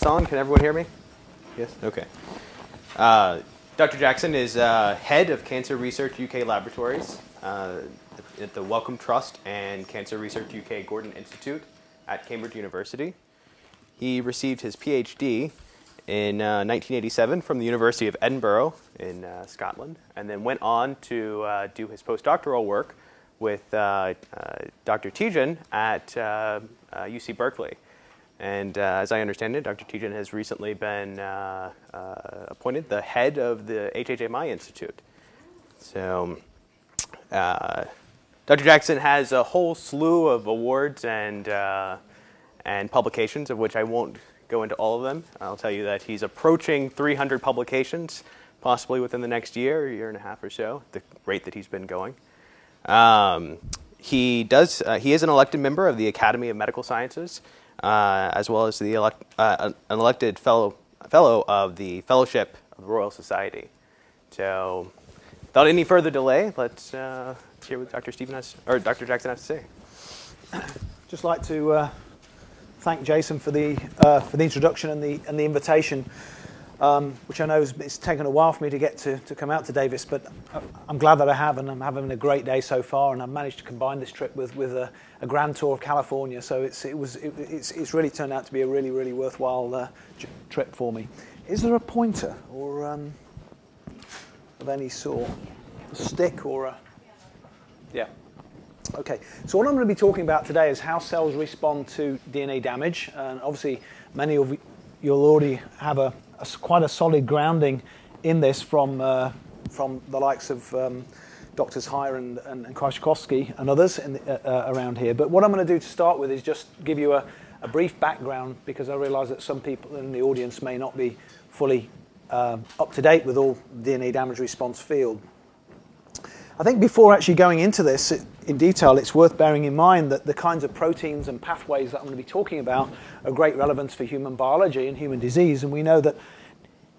on? Can everyone hear me? Yes? Okay. Dr. Jackson is head of Cancer Research UK Laboratories at the Wellcome Trust and Cancer Research UK Gordon Institute at Cambridge University. He received his PhD in 1987 from the University of Edinburgh in Scotland, and then went on to do his postdoctoral work with Dr. Tijan at UC Berkeley. And as I understand it, Dr. Tijan has recently been appointed the head of the HHMI Institute. So Dr. Jackson has a whole slew of awards and publications, of which I won't go into all of them. I'll tell you that he's approaching 300 publications, possibly within the next year and a half or so, the rate that he's been going. He is an elected member of the Academy of Medical Sciences, as well as an elected fellow of the Fellowship of the Royal Society. So, without any further delay, let's hear what Dr. Jackson has to say. Just like to thank Jason for the introduction and the invitation, which I know it's taken a while for me to get to come out to Davis, but I'm glad that I have, and I'm having a great day so far, and I've managed to combine this trip with a grand tour of California, so it's really turned out to be a really, really worthwhile trip for me. Is there a pointer or of any sort? A stick or a... Yeah. Okay, so what I'm going to be talking about today is how cells respond to DNA damage, and obviously many of you'll already have quite a solid grounding in this from the likes of Doctors Heyer and Krzyzewski and others around here. But what I'm going to do to start with is just give you a brief background, because I realise that some people in the audience may not be fully up to date with all DNA damage response field. I think before actually going into this in detail, it's worth bearing in mind that the kinds of proteins and pathways that I'm going to be talking about are of great relevance for human biology and human disease, and we know that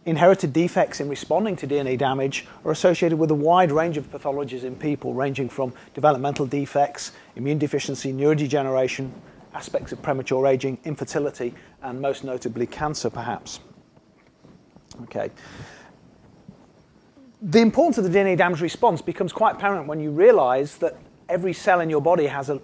inherited defects in responding to DNA damage are associated with a wide range of pathologies in people, ranging from developmental defects, immune deficiency, neurodegeneration, aspects of premature aging, infertility, and most notably cancer, perhaps. Okay. The importance of the DNA damage response becomes quite apparent when you realize that every cell in your body has a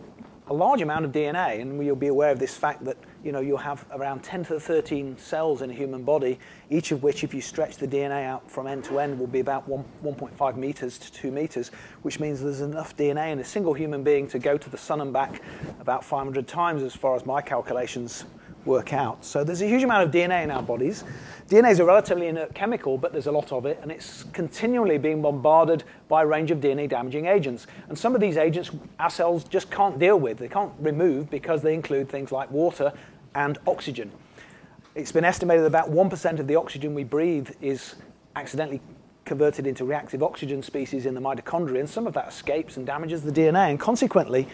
large amount of DNA, and you'll be aware of this fact that you'll have around 10 to the 13 cells in a human body, each of which, if you stretch the DNA out from end to end, will be about 1.5 meters to 2 meters, which means there's enough DNA in a single human being to go to the sun and back about 500 times, as far as my calculations work out. So there's a huge amount of DNA in our bodies. DNA is a relatively inert chemical, but there's a lot of it, and it's continually being bombarded by a range of DNA damaging agents. And some of these agents our cells just can't deal with. They can't remove, because they include things like water and oxygen. It's been estimated that about 1% of the oxygen we breathe is accidentally converted into reactive oxygen species in the mitochondria, and some of that escapes and damages the DNA. And consequently,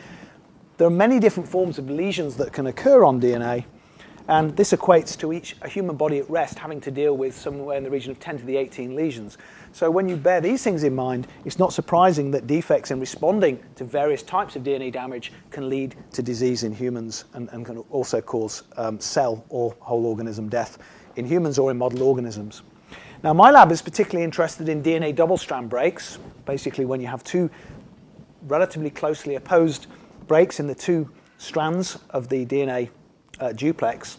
there are many different forms of lesions that can occur on DNA, and this equates to a human body at rest having to deal with somewhere in the region of 10 to the 18 lesions. So when you bear these things in mind, it's not surprising that defects in responding to various types of DNA damage can lead to disease in humans, and can also cause cell or whole organism death in humans or in model organisms. Now, my lab is particularly interested in DNA double-strand breaks, basically when you have two relatively closely opposed breaks in the two strands of the DNA duplex.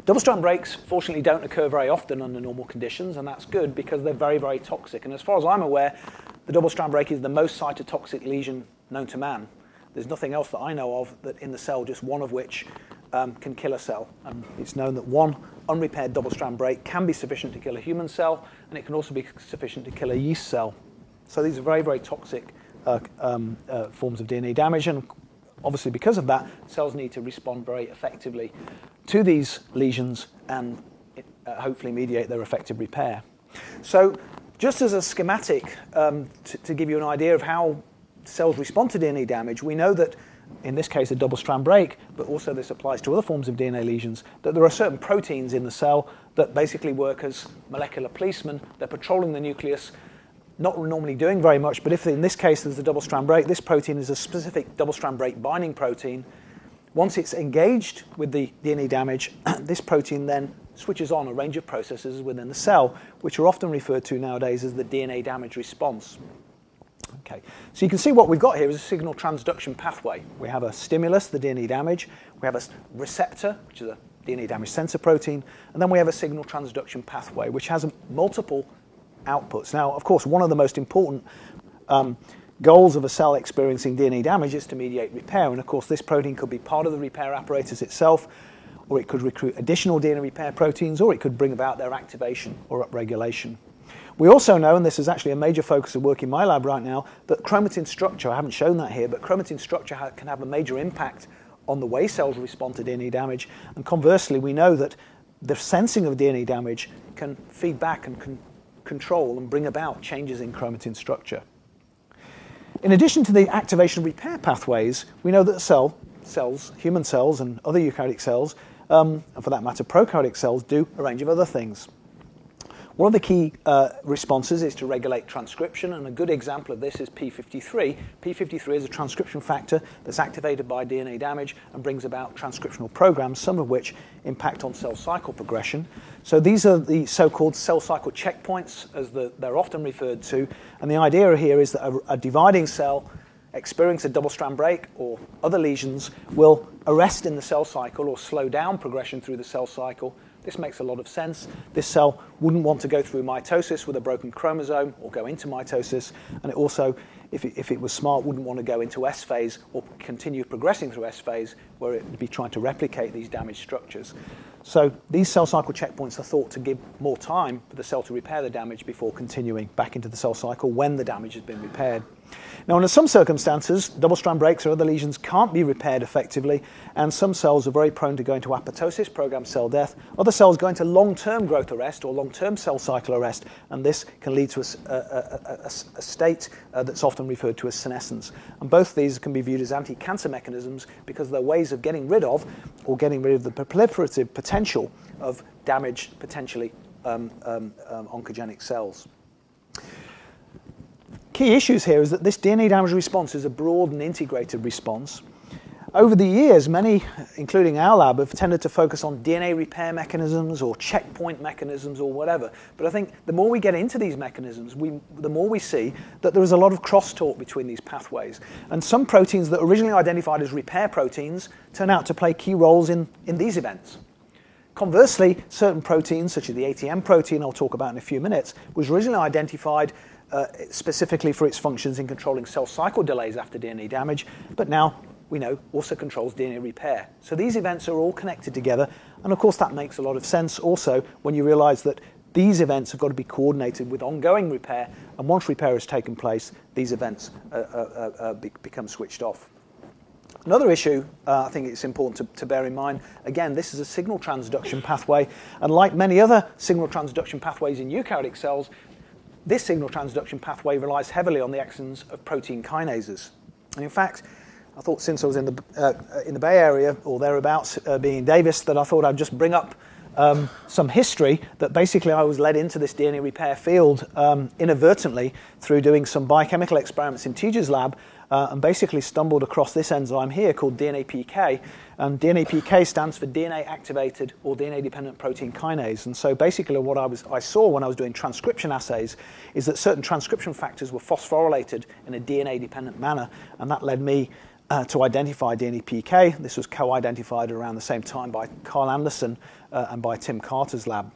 Double-strand breaks, fortunately, don't occur very often under normal conditions, and that's good because they're very, very toxic. And as far as I'm aware, the double-strand break is the most cytotoxic lesion known to man. There's nothing else that I know of that in the cell, just one of which can kill a cell. And it's known that one unrepaired double-strand break can be sufficient to kill a human cell, and it can also be sufficient to kill a yeast cell. So these are very, very toxic forms of DNA damage, and obviously, because of that, cells need to respond very effectively to these lesions and hopefully mediate their effective repair. So just as a schematic to give you an idea of how cells respond to DNA damage, we know that, in this case, a double-strand break, but also this applies to other forms of DNA lesions, that there are certain proteins in the cell that basically work as molecular policemen. They're patrolling the nucleus, not normally doing very much, but if in this case there's a double-strand break, this protein is a specific double-strand break binding protein, Once it's engaged with the DNA damage, this protein then switches on a range of processes within the cell, which are often referred to nowadays as the DNA damage response. Okay, so you can see what we've got here is a signal transduction pathway. We have a stimulus, the DNA damage, we have a receptor, which is a DNA damage sensor protein, and then we have a signal transduction pathway, which has multiple outputs. Now, of course, one of the most important goals of a cell experiencing DNA damage is to mediate repair, and of course this protein could be part of the repair apparatus itself, or it could recruit additional DNA repair proteins, or it could bring about their activation or upregulation. We also know, and this is actually a major focus of work in my lab right now, that chromatin structure, I haven't shown that here, but chromatin structure can have a major impact on the way cells respond to DNA damage, and conversely we know that the sensing of DNA damage can feed back and control and bring about changes in chromatin structure. In addition to the activation repair pathways, we know that cells, human cells and other eukaryotic cells, and for that matter prokaryotic cells, do a range of other things. One of the key responses is to regulate transcription, and a good example of this is p53. p53 is a transcription factor that's activated by DNA damage and brings about transcriptional programs, some of which impact on cell cycle progression. So these are the so-called cell cycle checkpoints, as they're often referred to, and the idea here is that a dividing cell experiencing a double-strand break or other lesions will arrest in the cell cycle or slow down progression through the cell cycle. This makes a lot of sense. This cell wouldn't want to go through mitosis with a broken chromosome or go into mitosis, and it also, if it was smart, wouldn't want to go into S phase or continue progressing through S phase, where it would be trying to replicate these damaged structures. So these cell cycle checkpoints are thought to give more time for the cell to repair the damage before continuing back into the cell cycle when the damage has been repaired. Now, under some circumstances, double-strand breaks or other lesions can't be repaired effectively, and some cells are very prone to go into apoptosis, programmed cell death. Other cells go into long-term growth arrest or long-term cell cycle arrest, and this can lead to a state that's often referred to as senescence. And both of these can be viewed as anti-cancer mechanisms because they're ways of getting rid of the proliferative potential of damaged, potentially oncogenic cells. Key issues here is that this DNA damage response is a broad and integrated response. Over the years, many, including our lab, have tended to focus on DNA repair mechanisms or checkpoint mechanisms or whatever. But I think the more we get into these mechanisms, the more we see that there is a lot of crosstalk between these pathways. And some proteins that were originally identified as repair proteins turn out to play key roles in these events. Conversely, certain proteins, such as the ATM protein I'll talk about in a few minutes, was originally identified specifically for its functions in controlling cell cycle delays after DNA damage, but now we know also controls DNA repair. So these events are all connected together, and of course that makes a lot of sense also when you realize that these events have got to be coordinated with ongoing repair, and once repair has taken place, these events become switched off. Another issue I think it's important to bear in mind, again, this is a signal transduction pathway, and like many other signal transduction pathways in eukaryotic cells, this signal transduction pathway relies heavily on the actions of protein kinases. And in fact, I thought since I was in the Bay Area or thereabouts, being in Davis, that I thought I'd just bring up some history that basically I was led into this DNA repair field inadvertently through doing some biochemical experiments in Teja's lab, and basically stumbled across this enzyme here called DNA-PK. And DNA-PK stands for DNA activated or DNA dependent protein kinase. And so basically what I saw when I was doing transcription assays is that certain transcription factors were phosphorylated in a DNA dependent manner, and that led me to identify DNA-PK. This was co-identified around the same time by Carl Anderson and by Tim Carter's lab.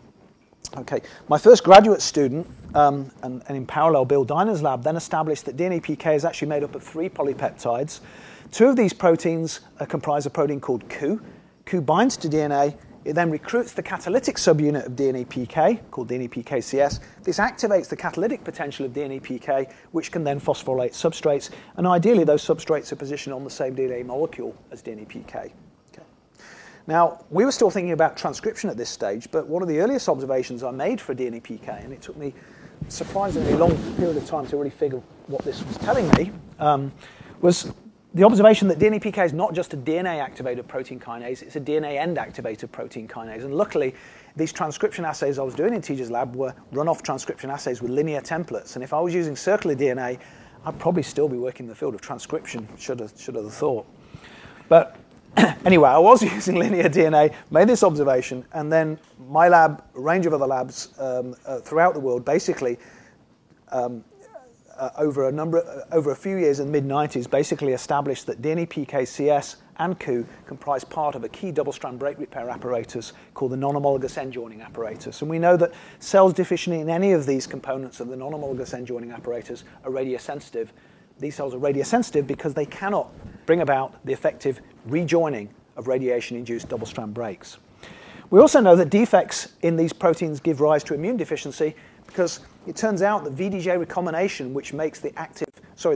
Okay, my first graduate student, and in parallel Bill Diner's lab, then established that DNA-PK is actually made up of 3 polypeptides. 2 of these proteins comprise a protein called Ku. Ku binds to DNA. It then recruits the catalytic subunit of DNA-PK, called DNA-PKCS. This activates the catalytic potential of DNA-PK, which can then phosphorylate substrates, and ideally those substrates are positioned on the same DNA molecule as DNA-PK. Now, we were still thinking about transcription at this stage, but one of the earliest observations I made for DNA-PK, and it took me a surprisingly long period of time to really figure what this was telling me, was the observation that DNA-PK is not just a DNA-activated protein kinase, it's a DNA end-activated protein kinase. And luckily, these transcription assays I was doing in Teja's lab were run-off transcription assays with linear templates. And if I was using circular DNA, I'd probably still be working in the field of transcription, should have thought. But Anyway, I was using linear DNA, made this observation, and then my lab, a range of other labs throughout the world, basically over a few years in the mid-90s, basically established that DNA PK, CS, and Ku comprise part of a key double-strand break repair apparatus called the non-homologous end-joining apparatus. And we know that cells deficient in any of these components of the non-homologous end-joining apparatus are radiosensitive. These cells are radiosensitive because they cannot bring about the effective rejoining of radiation-induced double-strand breaks. We also know that defects in these proteins give rise to immune deficiency because it turns out that VDJ recombination, which makes the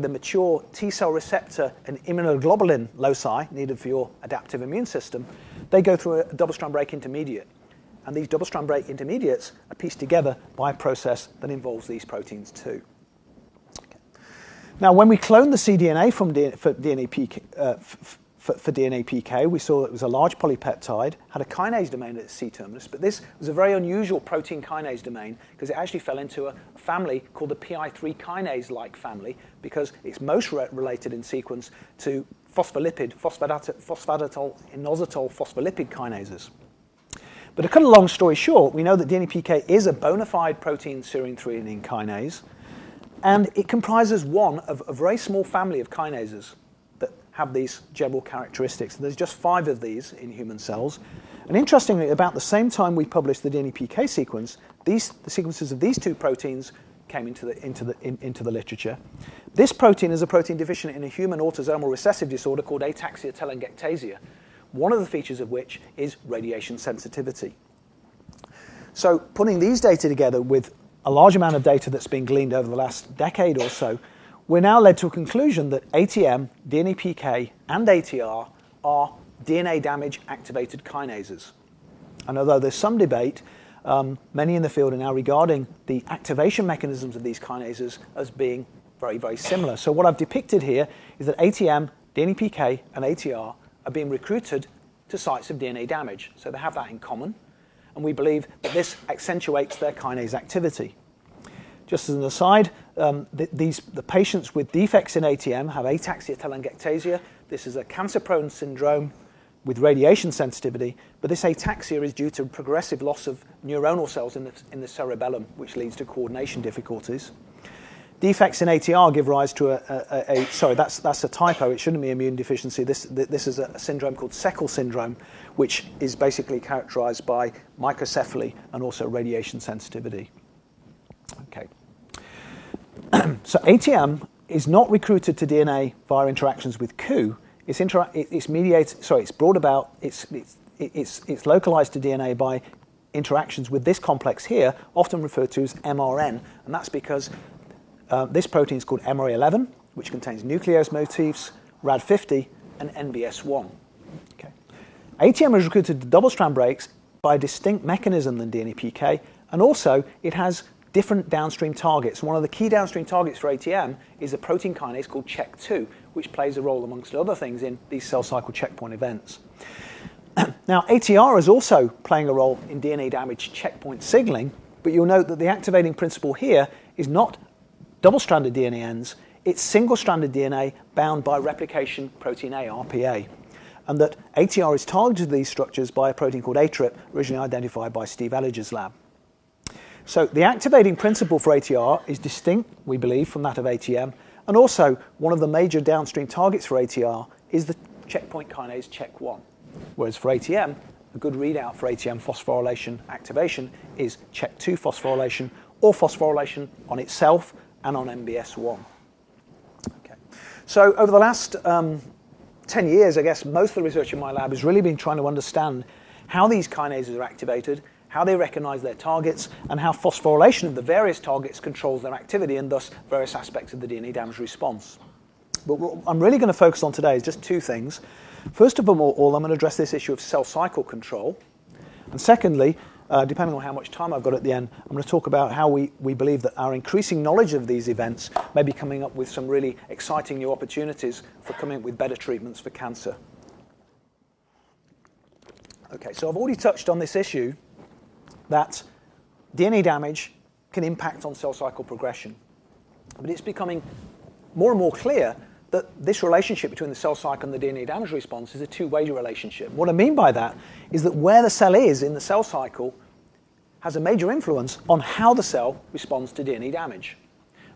mature T-cell receptor and immunoglobulin loci needed for your adaptive immune system, they go through a double-strand break intermediate. And these double-strand break intermediates are pieced together by a process that involves these proteins too. Okay. Now, when we cloned the cDNA for DNA PK, we saw it was a large polypeptide, had a kinase domain at its C-terminus, but this was a very unusual protein kinase domain because it actually fell into a family called the PI3 kinase-like family because it's most related in sequence to phospholipid, phosphatidyl inositol phospholipid kinases. But to cut a long story short, we know that DNA PK is a bona fide protein serine threonine kinase, and it comprises one of a very small family of kinases have these general characteristics. There's just 5 of these in human cells. And interestingly, about the same time we published the DNA PK sequence, the sequences of these 2 proteins came into the literature. This protein is a protein deficient in a human autosomal recessive disorder called ataxia telangiectasia, one of the features of which is radiation sensitivity. So putting these data together with a large amount of data that's been gleaned over the last decade or so, we're now led to a conclusion that ATM, DNA PK, and ATR are DNA damage activated kinases. And although there's some debate, many in the field are now regarding the activation mechanisms of these kinases as being very, very similar. So what I've depicted here is that ATM, DNA PK, and ATR are being recruited to sites of DNA damage. So they have that in common, and we believe that this accentuates their kinase activity. Just as an aside, the patients with defects in ATM have ataxia telangiectasia. This is a cancer-prone syndrome with radiation sensitivity, but this ataxia is due to progressive loss of neuronal cells in the cerebellum, which leads to coordination difficulties. Defects in ATR give rise to sorry, that's a typo. It shouldn't be immune deficiency. This is a syndrome called Seckle syndrome, which is basically characterized by microcephaly and also radiation sensitivity. Okay. So ATM is not recruited to DNA via interactions with Ku. It's brought about. It's localized to DNA by interactions with this complex here, often referred to as MRN, and that's because this protein is called MRE11, which contains nuclease motifs, RAD50, and NBS1. Okay. ATM is recruited to double-strand breaks by a distinct mechanism than DNA PK, and also it has different downstream targets. One of the key downstream targets for ATM is a protein kinase called CHEK2, which plays a role, amongst other things, in these cell cycle checkpoint events. Now, ATR is also playing a role in DNA damage checkpoint signaling, but you'll note that the activating principle here is not double-stranded DNA ends, it's single-stranded DNA bound by replication protein A, RPA, and that ATR is targeted to these structures by a protein called ATRIP, originally identified by Steve Elliger's lab. So the activating principle for ATR is distinct, we believe, from that of ATM, and also one of the major downstream targets for ATR is the checkpoint kinase CHEK1, whereas for ATM, a good readout for ATM phosphorylation activation is CHEK2 phosphorylation or phosphorylation on itself and on MBS1. Okay. So over the last 10 years, I guess, most of the research in my lab has really been trying to understand how these kinases are activated, how they recognize their targets, and how phosphorylation of the various targets controls their activity and thus various aspects of the DNA damage response. But what I'm really going to focus on today is just 2 things. First of all, I'm going to address this issue of cell cycle control. And secondly, depending on how much time I've got at the end, I'm going to talk about how we believe that our increasing knowledge of these events may be coming up with some really exciting new opportunities for coming up with better treatments for cancer. Okay, so I've already touched on this issue that DNA damage can impact on cell cycle progression. But it's becoming more and more clear that this relationship between the cell cycle and the DNA damage response is a two-way relationship. What I mean by that is that where the cell is in the cell cycle has a major influence on how the cell responds to DNA damage.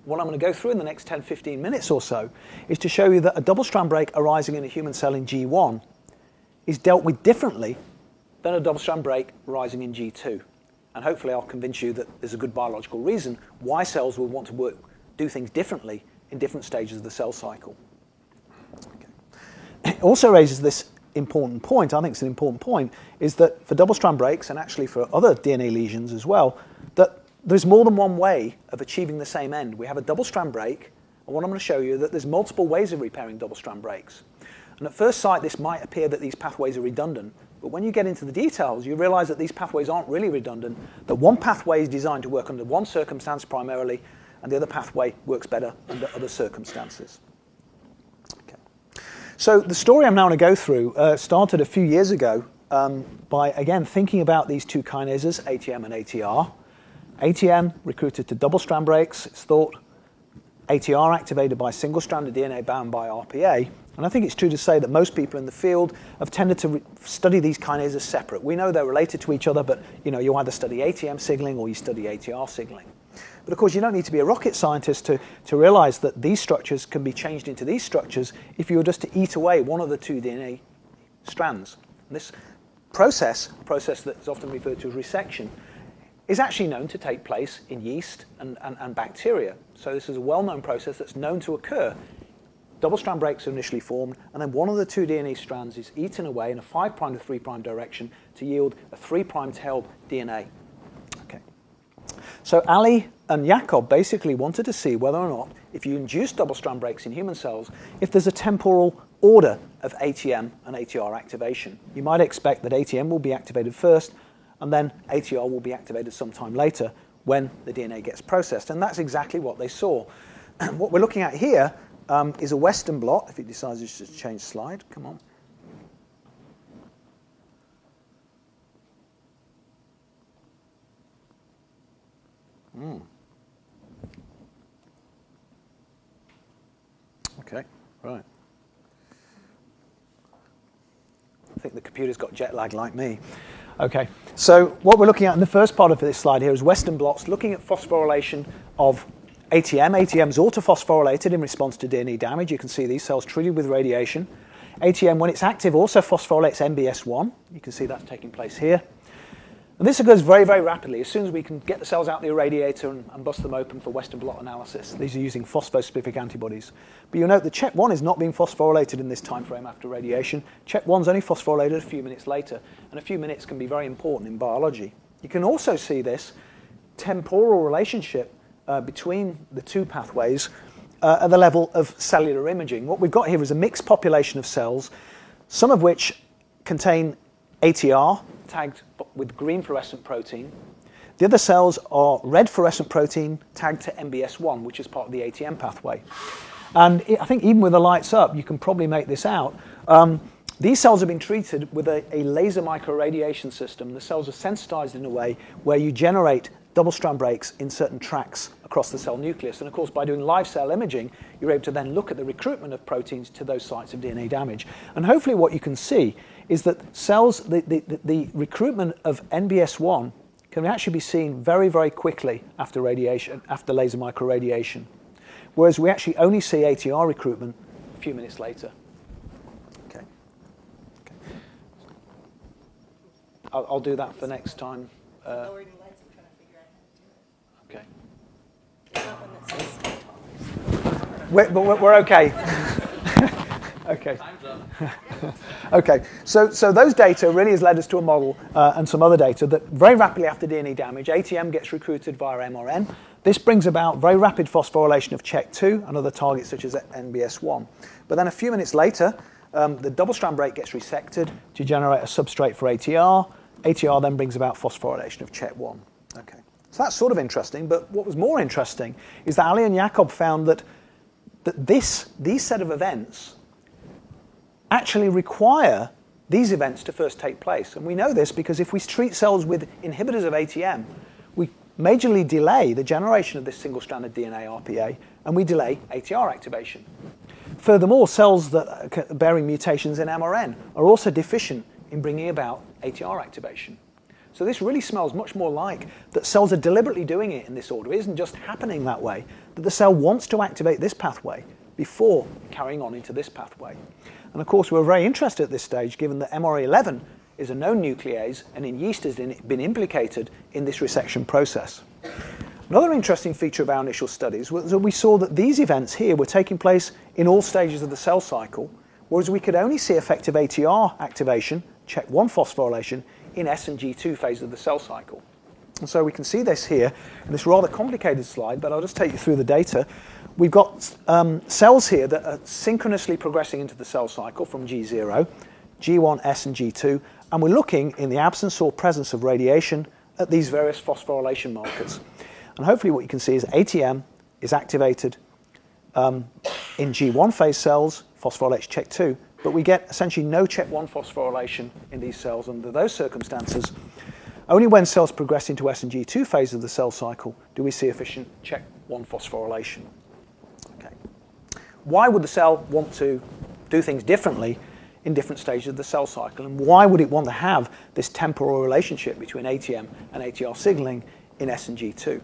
What I'm going to go through in the next 10, 15 minutes or so is to show you that a double-strand break arising in a human cell in G1 is dealt with differently than a double-strand break arising in G2. And hopefully I'll convince you that there's a good biological reason why cells will want to do things differently in different stages of the cell cycle. Okay. It also raises this important point, I think it's an important point, is that for double-strand breaks, and actually for other DNA lesions as well, that there's more than one way of achieving the same end. We have a double-strand break, and what I'm going to show you is that there's multiple ways of repairing double-strand breaks. And at first sight, this might appear that these pathways are redundant, but when you get into the details, you realize that these pathways aren't really redundant, that one pathway is designed to work under one circumstance primarily, and the other pathway works better under other circumstances. Okay. So the story I'm now going to go through started a few years ago by, again, thinking about these two kinases, ATM and ATR. ATM recruited to double-strand breaks. It's thought ATR activated by single-stranded DNA bound by RPA. And I think it's true to say that most people in the field have tended to study these kinases separate. We know they're related to each other, but you either study ATM signaling or you study ATR signaling. But of course, you don't need to be a rocket scientist to realize that these structures can be changed into these structures if you were just to eat away one of the two DNA strands. And this process that is often referred to as resection, is actually known to take place in yeast and bacteria. So this is a well-known process that's known to occur. Double-strand breaks are initially formed, and then one of the two DNA strands is eaten away in a 5' to 3' direction to yield a 3' tailed DNA. Okay. So Ali and Jakob basically wanted to see whether or not, if you induce double-strand breaks in human cells, if there's a temporal order of ATM and ATR activation. You might expect that ATM will be activated first, and then ATR will be activated sometime later when the DNA gets processed. And that's exactly what they saw. What we're looking at here is a Western blot. If it decides to change slide, come on. Okay, right. I think the computer's got jet lag like me. Okay, so what we're looking at in the first part of this slide here is Western blots looking at phosphorylation of ATM. ATM is autophosphorylated in response to DNA damage. You can see these cells treated with radiation. ATM, when it's active, also phosphorylates NBS1. You can see that's taking place here. And this occurs very, very rapidly. As soon as we can get the cells out the irradiator and bust them open for Western blot analysis. These are using phosphospecific antibodies. But you'll note that CHEK1 is not being phosphorylated in this time frame after radiation. CHEK1 is only phosphorylated a few minutes later. And a few minutes can be very important in biology. You can also see this temporal relationship between the two pathways at the level of cellular imaging. What we've got here is a mixed population of cells, some of which contain ATR, tagged with green fluorescent protein. The other cells are red fluorescent protein tagged to MBS1, which is part of the ATM pathway. And I think even with the lights up, you can probably make this out. These cells have been treated with a laser microradiation system. The cells are sensitized in a way where you generate double-strand breaks in certain tracks across the cell nucleus. And of course, by doing live cell imaging, you're able to then look at the recruitment of proteins to those sites of DNA damage. And hopefully what you can see is that cells, the recruitment of NBS1 can actually be seen very, very quickly after radiation, after laser microradiation. Whereas we actually only see ATR recruitment a few minutes later. Okay. I'll do that for next time. Lowering the lights, I'm trying to figure out how to do it. Okay. There's not one that says We're okay. Okay. Time's up. Okay. So those data really has led us to a model and some other data that very rapidly after DNA damage, ATM gets recruited via mRN. This brings about very rapid phosphorylation of CHEK2 and other targets such as NBS1. But then a few minutes later, the double-strand break gets resected to generate a substrate for ATR. ATR then brings about phosphorylation of CHEK1. Okay. So that's sort of interesting, but what was more interesting is that Ali and Jakob found that these set of events actually require these events to first take place. And we know this because if we treat cells with inhibitors of ATM, we majorly delay the generation of this single-stranded DNA RPA, and we delay ATR activation. Furthermore, cells that are bearing mutations in mRN are also deficient in bringing about ATR activation. So this really smells much more like that cells are deliberately doing it in this order. It isn't just happening that way, that the cell wants to activate this pathway before carrying on into this pathway. And of course, we're very interested at this stage, given that MRE11 is a known nuclease and in yeast has been implicated in this resection process. Another interesting feature of our initial studies was that we saw that these events here were taking place in all stages of the cell cycle, whereas we could only see effective ATR activation, check 1 phosphorylation, in S and G2 phase of the cell cycle. And so we can see this here in this rather complicated slide, but I'll just take you through the data. We've got cells here that are synchronously progressing into the cell cycle from G0, G1, S, and G2, and we're looking in the absence or presence of radiation at these various phosphorylation markers. And hopefully what you can see is ATM is activated in G1 phase cells, phosphorylates check 2, but we get essentially no check 1 phosphorylation in these cells under those circumstances. Only when cells progress into S and G2 phase of the cell cycle do we see efficient check 1 phosphorylation. Okay. Why would the cell want to do things differently in different stages of the cell cycle, and why would it want to have this temporal relationship between ATM and ATR signaling in S and G2?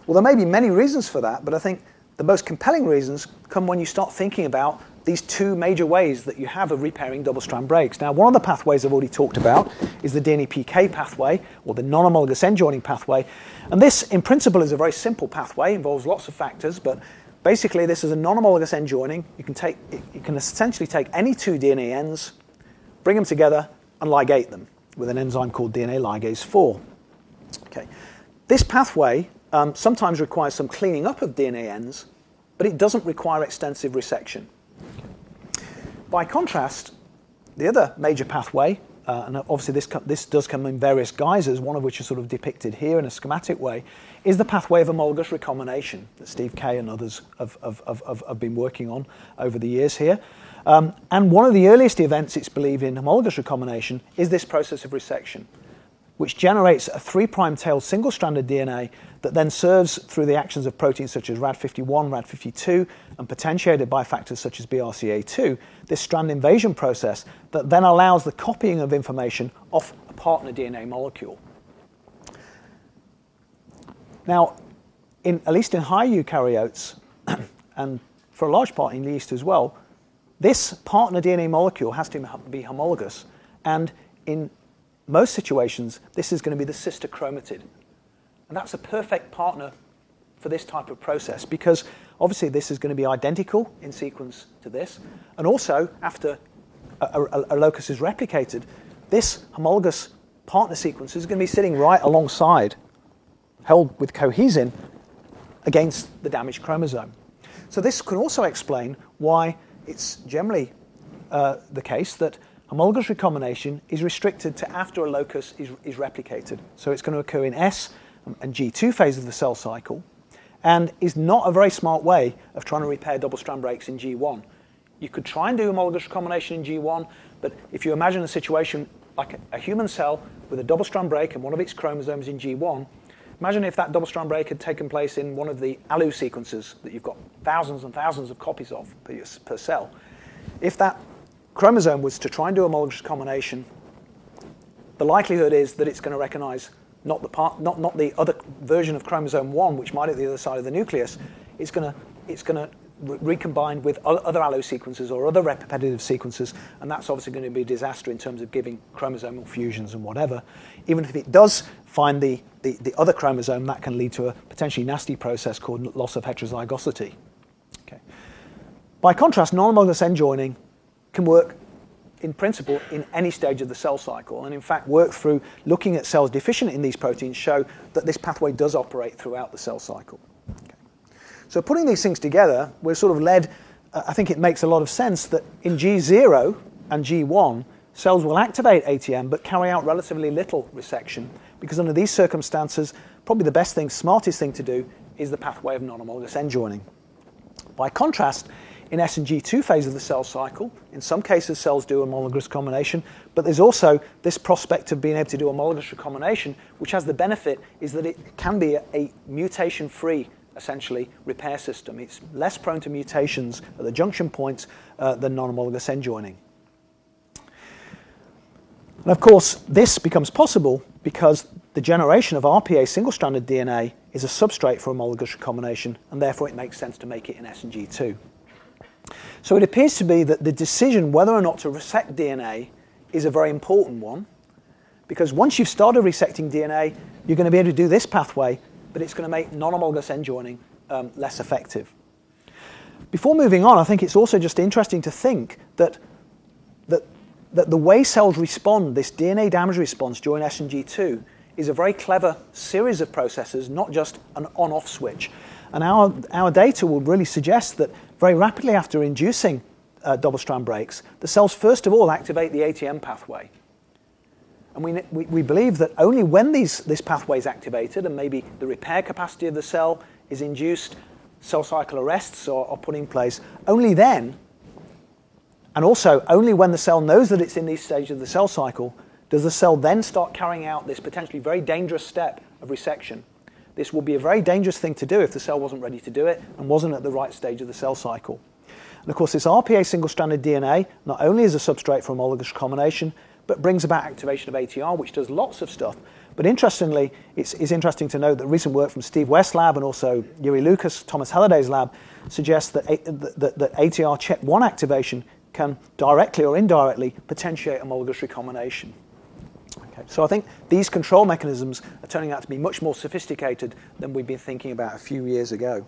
Well, there may be many reasons for that, but I think the most compelling reasons come when you start thinking about these two major ways that you have of repairing double-strand breaks. Now, one of the pathways I've already talked about is the DNA PK pathway, or the non-homologous end joining pathway. And this, in principle, is a very simple pathway, involves lots of factors, but basically this is a non-homologous end joining. You can essentially take any two DNA ends, bring them together, and ligate them with an enzyme called DNA ligase 4. Okay. This pathway sometimes requires some cleaning up of DNA ends, but it doesn't require extensive resection. By contrast, the other major pathway, and obviously this does come in various guises, one of which is sort of depicted here in a schematic way, is the pathway of homologous recombination that Steve Kay and others have been working on over the years here. And one of the earliest events, it's believed, in homologous recombination is this process of resection, which generates a 3' tailed single-stranded DNA that then serves through the actions of proteins such as RAD51, RAD52, and potentiated by factors such as BRCA2, this strand invasion process that then allows the copying of information off a partner DNA molecule. Now, at least in high eukaryotes, and for a large part in yeast as well, this partner DNA molecule has to be homologous, and in most situations, this is going to be the sister chromatid. And that's a perfect partner for this type of process because obviously this is going to be identical in sequence to this. And also, after a locus is replicated, this homologous partner sequence is going to be sitting right alongside, held with cohesin, against the damaged chromosome. So this can also explain why it's generally the case that homologous recombination is restricted to after a locus is replicated. So it's going to occur in S and G2 phase of the cell cycle, and is not a very smart way of trying to repair double-strand breaks in G1. You could try and do homologous recombination in G1, but if you imagine a situation like a human cell with a double-strand break and one of its chromosomes in G1, imagine if that double-strand break had taken place in one of the ALU sequences that you've got thousands and thousands of copies of per cell. If that chromosome was to try and do homologous recombination, the likelihood is that it's going to recognize not the other version of chromosome 1, which might be at the other side of the nucleus. It's going to recombine with other ALU sequences or other repetitive sequences, and that's obviously going to be a disaster in terms of giving chromosomal fusions and whatever. Even if it does find the other chromosome, that can lead to a potentially nasty process called loss of heterozygosity. Okay. By contrast, non-homologous end joining can work in principle in any stage of the cell cycle, and in fact work through looking at cells deficient in these proteins show that this pathway does operate throughout the cell cycle. Okay. So putting these things together, we're sort of led, I think it makes a lot of sense that in G0 and G1, cells will activate ATM but carry out relatively little resection, because under these circumstances, probably the best thing, smartest thing to do is the pathway of non-homologous end joining. By contrast, in S and G2 phase of the cell cycle, in some cases cells do homologous recombination, but there's also this prospect of being able to do homologous recombination, which has the benefit is that it can be a mutation-free essentially repair system. It's less prone to mutations at the junction points than non-homologous end joining. And of course, this becomes possible because the generation of RPA single-stranded DNA is a substrate for homologous recombination, and therefore it makes sense to make it in S and G2. So it appears to be that the decision whether or not to resect DNA is a very important one, because once you've started resecting DNA, you're going to be able to do this pathway, but it's going to make non-homologous end joining less effective. Before moving on, I think it's also just interesting to think that the way cells respond, this DNA damage response during S and G2, is a very clever series of processes, not just an on-off switch. And our data will really suggest that very rapidly after inducing double-strand breaks, the cells first of all activate the ATM pathway. And we believe that only when this pathway is activated and maybe the repair capacity of the cell is induced, cell cycle arrests are put in place, only then, and also only when the cell knows that it's in these stages of the cell cycle, does the cell then start carrying out this potentially very dangerous step of resection. This will be a very dangerous thing to do if the cell wasn't ready to do it and wasn't at the right stage of the cell cycle. And of course, this RPA single-stranded DNA not only is a substrate for homologous recombination, but brings about activation of ATR, which does lots of stuff. But interestingly, it's interesting to note that recent work from Steve West's lab and also Yuri Lucas, Thomas Halliday's lab, suggests that ATR CHEP1 activation can directly or indirectly potentiate homologous recombination. Okay, so I think these control mechanisms are turning out to be much more sophisticated than we've been thinking about a few years ago.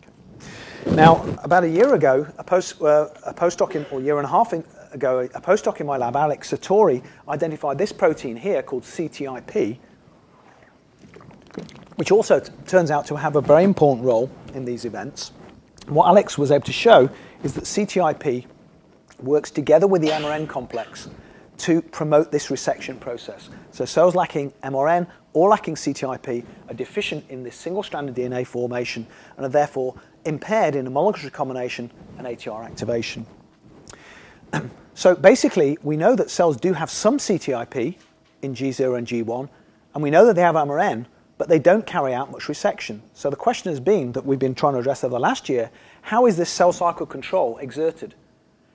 Okay. Now, about a year ago, a postdoc, or a year and a half ago, a postdoc in my lab, Alex Sartori, identified this protein here called CTIP, which also turns out to have a very important role in these events. And what Alex was able to show is that CTIP works together with the MRN complex to promote this resection process. So cells lacking MRN or lacking CTIP are deficient in this single-stranded DNA formation and are therefore impaired in homologous recombination and ATR activation. So basically, we know that cells do have some CTIP in G0 and G1, and we know that they have MRN, but they don't carry out much resection. So the question has been, that we've been trying to address over the last year, how is this cell cycle control exerted?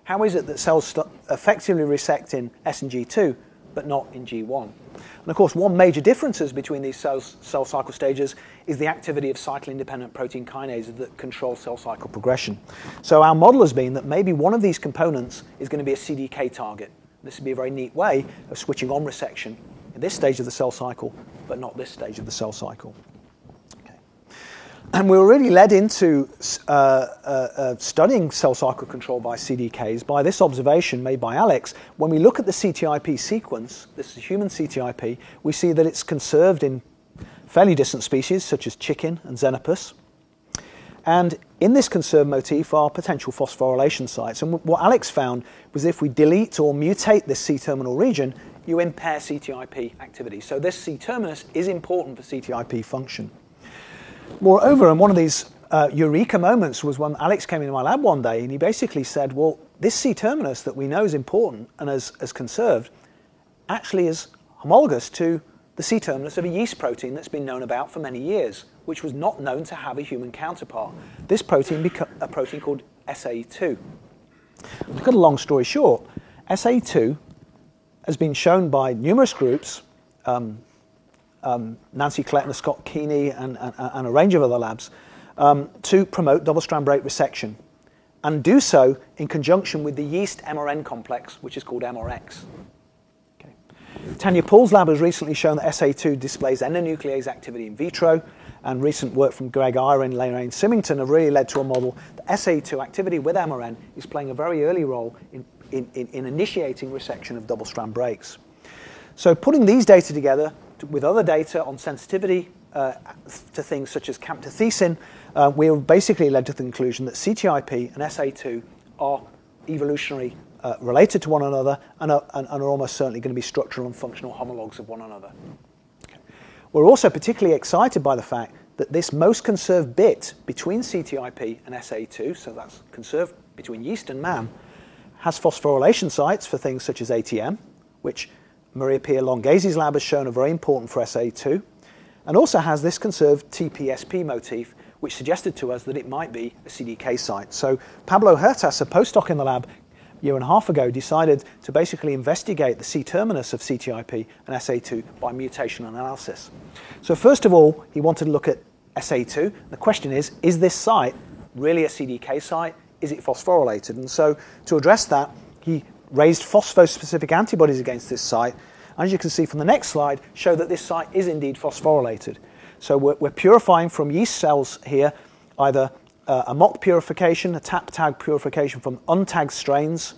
How is it that cells effectively resect in S and G2, but not in G1? And of course, one major difference between these cell cycle stages is the activity of cycle-independent protein kinases that control cell cycle progression. So our model has been that maybe one of these components is going to be a CDK target. This would be a very neat way of switching on resection in this stage of the cell cycle, but not this stage of the cell cycle. And we were really led into studying cell cycle control by CDKs by this observation made by Alex. When we look at the CTIP sequence, this is human CTIP, we see that it's conserved in fairly distant species such as chicken and Xenopus. And in this conserved motif are potential phosphorylation sites. And what Alex found was if we delete or mutate this C-terminal region, you impair CTIP activity. So this C-terminus is important for CTIP function. Moreover, and one of these eureka moments was when Alex came into my lab one day and he basically said, well, this C-terminus that we know is important and as conserved actually is homologous to the C-terminus of a yeast protein that's been known about for many years, which was not known to have a human counterpart. This protein became a protein called SAE2. To cut a long story short, SAE2 has been shown by numerous groups, Nancy Klettner, Scott Keeney, and a range of other labs, to promote double-strand break resection, and do so in conjunction with the yeast MRN complex, which is called MRX. Okay. Tanya Pool's lab has recently shown that SA2 displays endonuclease activity in vitro, and recent work from Greg Eyre and Lorraine Symington have really led to a model that SA2 activity with MRN is playing a very early role in initiating resection of double-strand breaks. So putting these data together with other data on sensitivity to things such as camptothecin, we have basically led to the conclusion that CTIP and SA2 are evolutionary related to one another and are almost certainly going to be structural and functional homologs of one another. Okay. We're also particularly excited by the fact that this most conserved bit between CTIP and SA2, so that's conserved between yeast and man, has phosphorylation sites for things such as ATM, which Maria Pia Longhesi's lab has shown are very important for SA2, and also has this conserved TPSP motif, which suggested to us that it might be a CDK site. So Pablo Huertas, a postdoc in the lab a year and a half ago, decided to basically investigate the C-terminus of CTIP and SA2 by mutation analysis. So first of all, he wanted to look at SA2. The question is this site really a CDK site? Is it phosphorylated? And so to address that, he raised phosphospecific antibodies against this site. As you can see from the next slide, show that this site is indeed phosphorylated. So we're purifying from yeast cells here, either a mock purification, a tap-tag purification from untagged strains,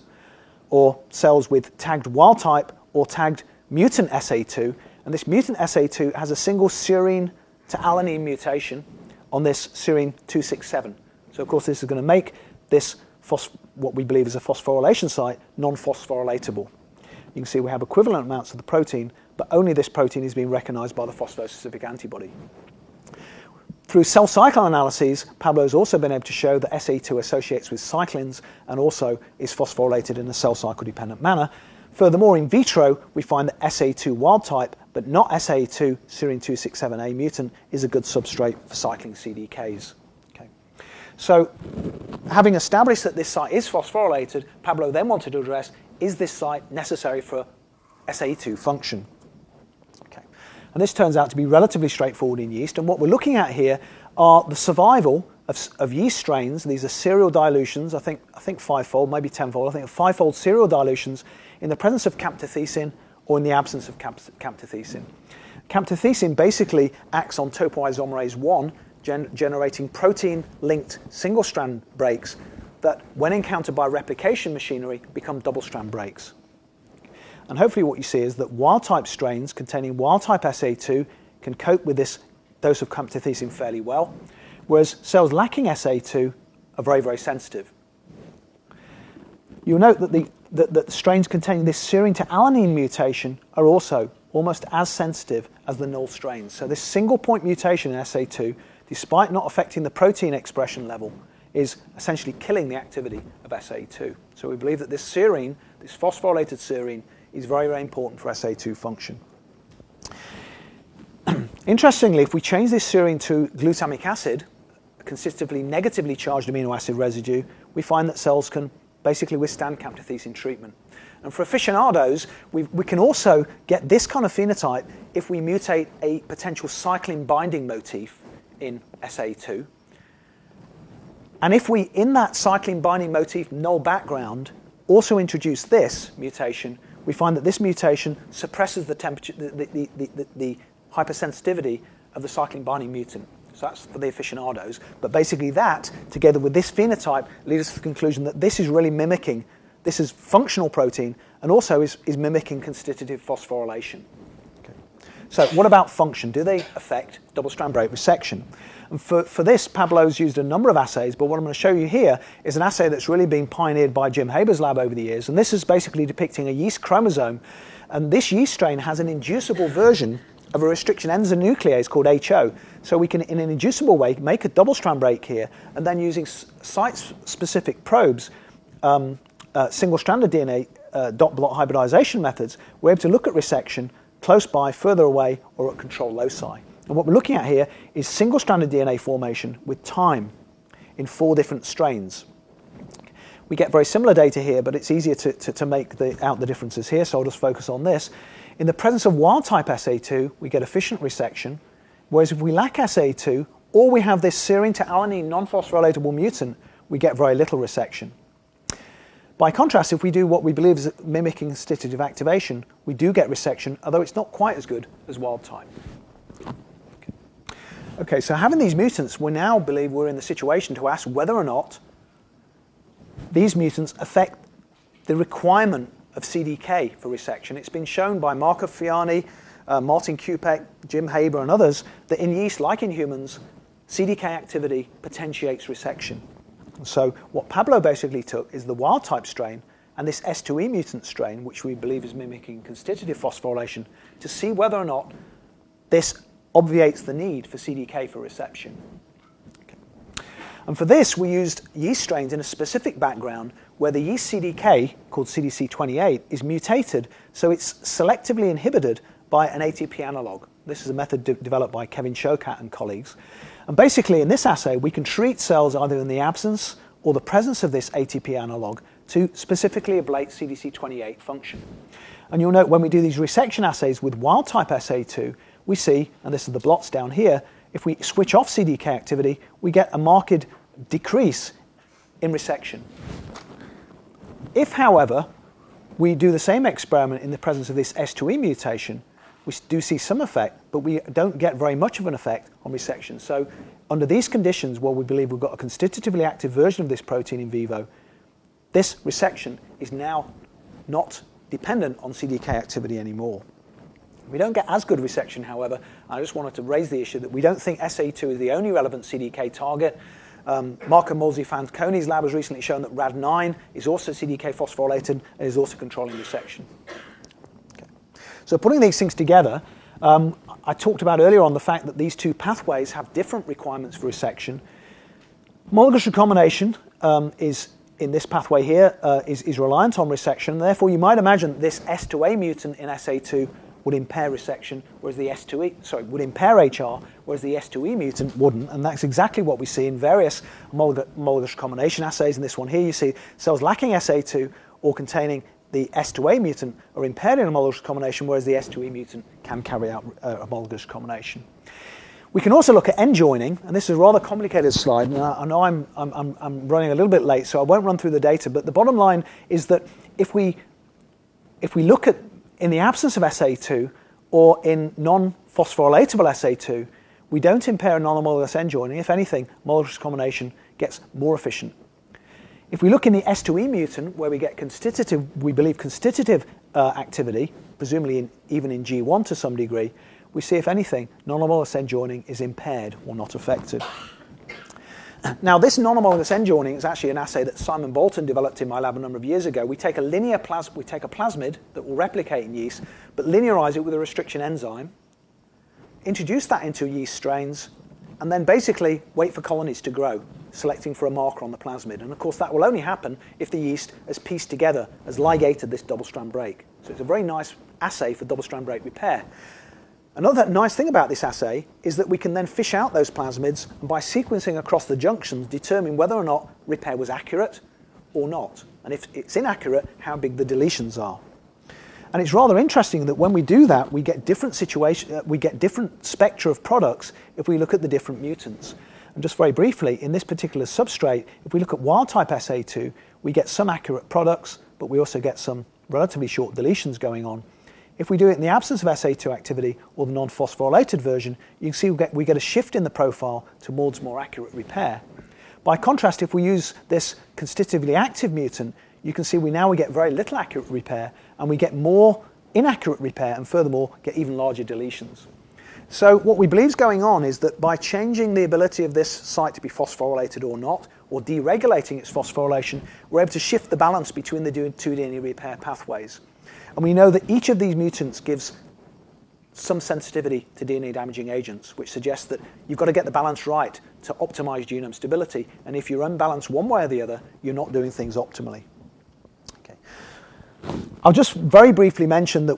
or cells with tagged wild type or tagged mutant SA2. And this mutant SA2 has a single serine to alanine mutation on this serine 267. So of course this is going to make this what we believe is a phosphorylation site non-phosphorylatable. You can see we have equivalent amounts of the protein, but only this protein is being recognized by the phosphospecific antibody. Through cell cycle analyses, Pablo has also been able to show that SA2 associates with cyclins and also is phosphorylated in a cell cycle dependent manner. Furthermore, in vitro, we find that SA2 wild type, but not SA2 serine 267A mutant, is a good substrate for cycling CDKs. Okay. So, having established that this site is phosphorylated, Pablo then wanted to address, is this site necessary for SA2 function? And this turns out to be relatively straightforward in yeast. And what we're looking at here are the survival of yeast strains. These are serial dilutions, I think five-fold, maybe tenfold. I think five-fold serial dilutions in the presence of camptothecin or in the absence of camptothecin. Camptothecin basically acts on topoisomerase 1, generating protein-linked single-strand breaks that, when encountered by replication machinery, become double-strand breaks. And hopefully what you see is that wild-type strains containing wild-type SA2 can cope with this dose of camptothecin fairly well, whereas cells lacking SA2 are very, very sensitive. You'll note that the strains containing this serine to alanine mutation are also almost as sensitive as the null strains. So this single-point mutation in SA2, despite not affecting the protein expression level, is essentially killing the activity of SA2. So we believe that this serine, this phosphorylated serine, is very, very important for SA2 function. Interestingly, if we change this serine to glutamic acid, a consistently negatively charged amino acid residue, we find that cells can basically withstand camptothecin treatment. And for aficionados, we can also get this kind of phenotype if we mutate a potential cyclin binding motif in SA2. And if we, in that cyclin binding motif null background, also introduce this mutation, we find that this mutation suppresses the temperature, the hypersensitivity of the cyclin binding mutant. So that's for the aficionados. But basically that, together with this phenotype, leads us to the conclusion that this is really mimicking, this is functional protein, and also is mimicking constitutive phosphorylation. Okay. So what about function? Do they affect double-strand break resection? And for this, Pablo's used a number of assays, but what I'm going to show you here is an assay that's really been pioneered by Jim Haber's lab over the years. And this is basically depicting a yeast chromosome. And this yeast strain has an inducible version of a restriction enzyme nuclease called HO. So we can, in an inducible way, make a double-strand break here, and then using site-specific probes, single-stranded DNA dot blot hybridization methods, we're able to look at resection close by, further away, or at control loci. And what we're looking at here is single-stranded DNA formation with time in 4 different strains. We get very similar data here, but it's easier to make out the differences here, so I'll just focus on this. In the presence of wild-type SA2, we get efficient resection, whereas if we lack SA2, or we have this serine to alanine non-phosphorylatable mutant, we get very little resection. By contrast, if we do what we believe is mimicking constitutive activation, we do get resection, although it's not quite as good as wild-type. Okay, so having these mutants, we now believe we're in the situation to ask whether or not these mutants affect the requirement of CDK for resection. It's been shown by Marco Fiani, Martin Kupek, Jim Haber, and others that in yeast, like in humans, CDK activity potentiates resection. And so what Pablo basically took is the wild-type strain and this S2E mutant strain, which we believe is mimicking constitutive phosphorylation, to see whether or not this obviates the need for CDK for reception. Okay. And for this, we used yeast strains in a specific background where the yeast CDK, called CDC28, is mutated, so it's selectively inhibited by an ATP analog. This is a method developed by Kevin Shokat and colleagues. And basically, in this assay, we can treat cells either in the absence or the presence of this ATP analog to specifically ablate CDC28 function. And you'll note when we do these resection assays with wild-type SA2, we see, and this is the blots down here, if we switch off CDK activity, we get a marked decrease in resection. If, however, we do the same experiment in the presence of this S2E mutation, we do see some effect, but we don't get very much of an effect on resection. So under these conditions, where we believe we've got a constitutively active version of this protein in vivo, this resection is now not dependent on CDK activity anymore. We don't get as good resection, however. I just wanted to raise the issue that we don't think SA2 is the only relevant CDK target. Marco Molzi-Fanconi's lab has recently shown that RAD9 is also CDK phosphorylated and is also controlling resection. Okay. So putting these things together, I talked about earlier on the fact that these two pathways have different requirements for resection. Homologous recombination is in this pathway here is reliant on resection. Therefore, you might imagine this S2A mutant in SA2 would impair resection, whereas the would impair HR, whereas the S2E mutant wouldn't. And that's exactly what we see in various homologous recombination assays. In this one here, you see cells lacking SA2 or containing the S2A mutant are impaired in homologous recombination, whereas the S2E mutant can carry out homologous recombination. We can also look at end joining, and this is a rather complicated slide, and I know I'm running a little bit late, so I won't run through the data, but the bottom line is that if we look at in the absence of SA2 or in non-phosphorylatable SA2, we don't impair non-homologous end joining. If anything, homologous recombination gets more efficient. If we look in the S2E mutant, where we get we believe constitutive activity, presumably even in G1 to some degree, we see, if anything, non-homologous end joining is impaired or not affected. Now, this non-homologous end joining is actually an assay that Simon Bolton developed in my lab a number of years ago. We take a plasmid that will replicate in yeast, but linearize it with a restriction enzyme, introduce that into yeast strains, and then basically wait for colonies to grow, selecting for a marker on the plasmid. And of course, that will only happen if the yeast has pieced together, has ligated this double-strand break. So it's a very nice assay for double-strand break repair. Another nice thing about this assay is that we can then fish out those plasmids and by sequencing across the junctions determine whether or not repair was accurate or not. And if it's inaccurate, how big the deletions are. And it's rather interesting that when we do that, we get different spectra of products if we look at the different mutants. And just very briefly, in this particular substrate, if we look at wild-type SA2, we get some accurate products, but we also get some relatively short deletions going on. If we do it in the absence of SA2 activity or the non-phosphorylated version, you can see we get a shift in the profile towards more accurate repair. By contrast, if we use this constitutively active mutant, you can see we get very little accurate repair, and we get more inaccurate repair, and furthermore, get even larger deletions. So what we believe is going on is that by changing the ability of this site to be phosphorylated or not, or deregulating its phosphorylation, we're able to shift the balance between the two DNA repair pathways. And we know that each of these mutants gives some sensitivity to DNA damaging agents, which suggests that you've got to get the balance right to optimize genome stability. And if you're unbalanced one way or the other, you're not doing things optimally. Okay. I'll just very briefly mention that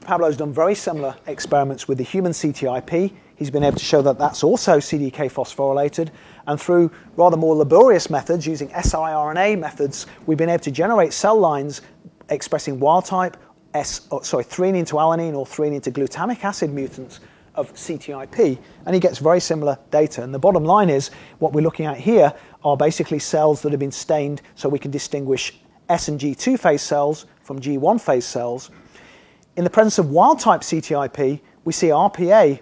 Pablo's done very similar experiments with the human CTIP. He's been able to show that that's also CDK phosphorylated. And through rather more laborious methods, using siRNA methods, we've been able to generate cell lines expressing wild-type threonine to alanine or threonine to glutamic acid mutants of CTIP, and he gets very similar data. And the bottom line is, what we're looking at here are basically cells that have been stained so we can distinguish S and G2 phase cells from G1 phase cells. In the presence of wild-type CTIP, we see RPA,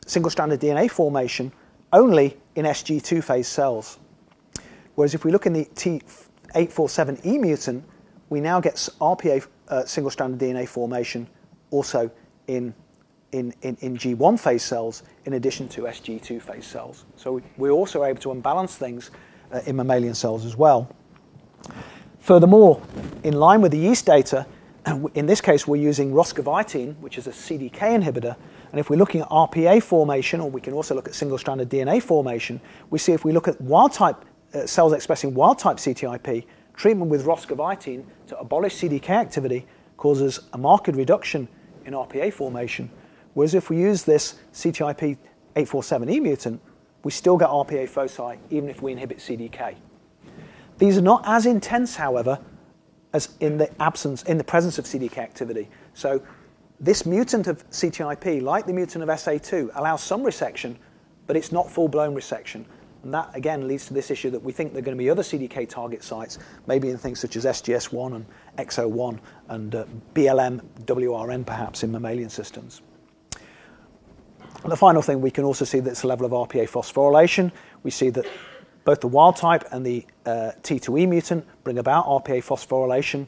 single-stranded DNA formation, only in SG2 phase cells. Whereas if we look in the T847E mutant, we now get RPA single-stranded DNA formation also in G1 phase cells in addition to SG2 phase cells. So we're also able to unbalance things in mammalian cells as well. Furthermore, in line with the yeast data, in this case we're using roscovitin, which is a CDK inhibitor, and if we're looking at RPA formation, or we can also look at single-stranded DNA formation, we see if we look at wild-type cells expressing wild-type CTIP, treatment with roscovitin to abolish CDK activity causes a marked reduction in RPA formation, whereas if we use this CTIP 847E mutant, we still get RPA foci even if we inhibit CDK. These are not as intense, however, as in the presence of CDK activity. So this mutant of CTIP, like the mutant of SA2, allows some resection, but it's not full-blown resection. And that, again, leads to this issue that we think there are going to be other CDK target sites, maybe in things such as SGS1 and XO1 and BLM, WRN, perhaps, in mammalian systems. And the final thing, we can also see that it's a level of RPA phosphorylation. We see that both the wild type and the T2E mutant bring about RPA phosphorylation,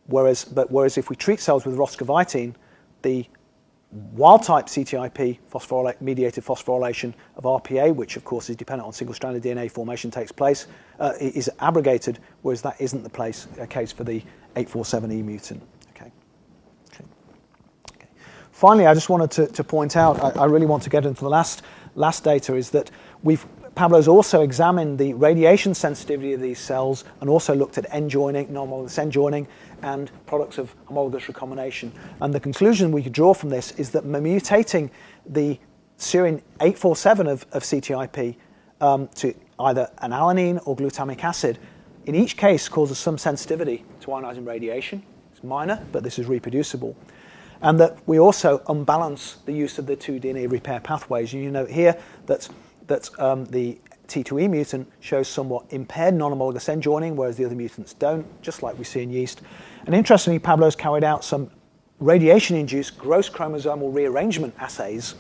whereas if we treat cells with roscovitin, the wild-type CTIP mediated phosphorylation of RPA, which of course is dependent on single-stranded DNA formation, takes place, is abrogated, whereas that isn't the case for the 847E mutant. Okay. Finally, I just wanted to point out, I really want to get into the last data, is that Pablo's also examined the radiation sensitivity of these cells and also looked at end joining, non-homologous end joining, and products of homologous recombination. And the conclusion we could draw from this is that mutating the serine 847 of CTIP to either an alanine or glutamic acid, in each case causes some sensitivity to ionizing radiation. It's minor, but this is reproducible. And that we also unbalance the use of the two DNA repair pathways. And you note here that the T2E mutant shows somewhat impaired non-homologous end joining, whereas the other mutants don't, just like we see in yeast. And interestingly, Pablo's carried out some radiation-induced gross chromosomal rearrangement assays.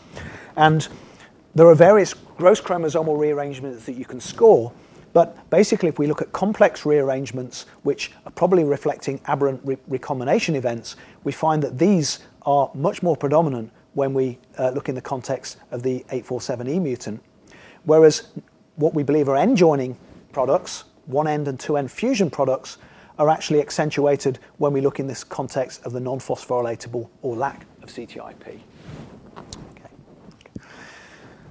And there are various gross chromosomal rearrangements that you can score. But basically, if we look at complex rearrangements, which are probably reflecting aberrant recombination events, we find that these are much more predominant when we look in the context of the 847E mutant. Whereas what we believe are end joining products, one-end and two-end fusion products, are actually accentuated when we look in this context of the non-phosphorylatable or lack of CTIP. Okay.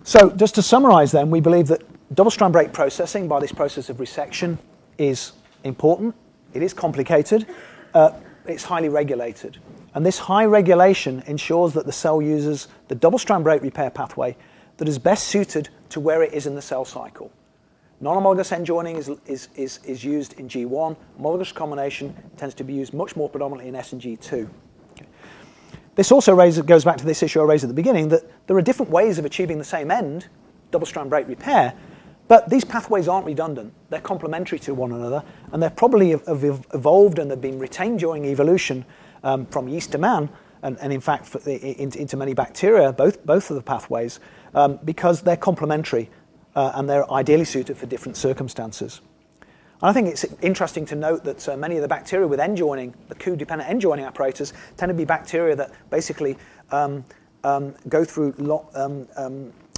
So just to summarize then, we believe that double-strand break processing by this process of resection is important. It is complicated. It's highly regulated. And this high regulation ensures that the cell uses the double-strand break repair pathway that is best suited to where it is in the cell cycle. Non-homologous end joining is used in G1. Homologous recombination tends to be used much more predominantly in S and G2. Okay. This also goes back to this issue I raised at the beginning, that there are different ways of achieving the same end, double-strand break repair, but these pathways aren't redundant. They're complementary to one another, and they're probably have evolved and they've been retained during evolution from yeast to man, and in fact into many bacteria, both of the pathways, because they're complementary and they're ideally suited for different circumstances. And I think it's interesting to note that many of the bacteria with end joining, the Ku-dependent end joining apparatus, tend to be bacteria that basically go through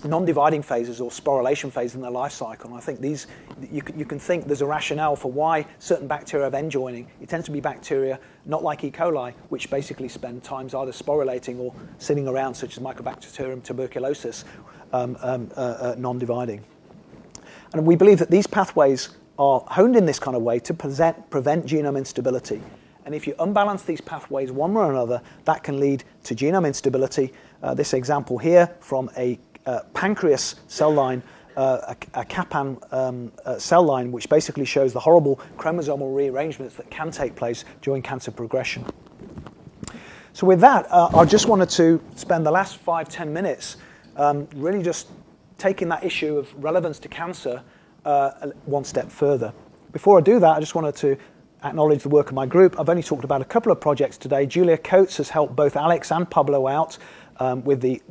non-dividing phases or sporulation phases in their life cycle. And I think these, you can think there's a rationale for why certain bacteria have end joining. It tends to be bacteria, not like E. coli, which basically spend times either sporulating or sitting around, such as Mycobacterium tuberculosis, non-dividing. And we believe that these pathways are honed in this kind of way to prevent genome instability. And if you unbalance these pathways one way or another, that can lead to genome instability. This example here from a pancreas cell line, a CAPAN cell line, which basically shows the horrible chromosomal rearrangements that can take place during cancer progression. So with that, I just wanted to spend the last 5-10 minutes really just taking that issue of relevance to cancer one step further. Before I do that, I just wanted to acknowledge the work of my group. I've only talked about a couple of projects today. Julia Coates has helped both Alex and Pablo out with the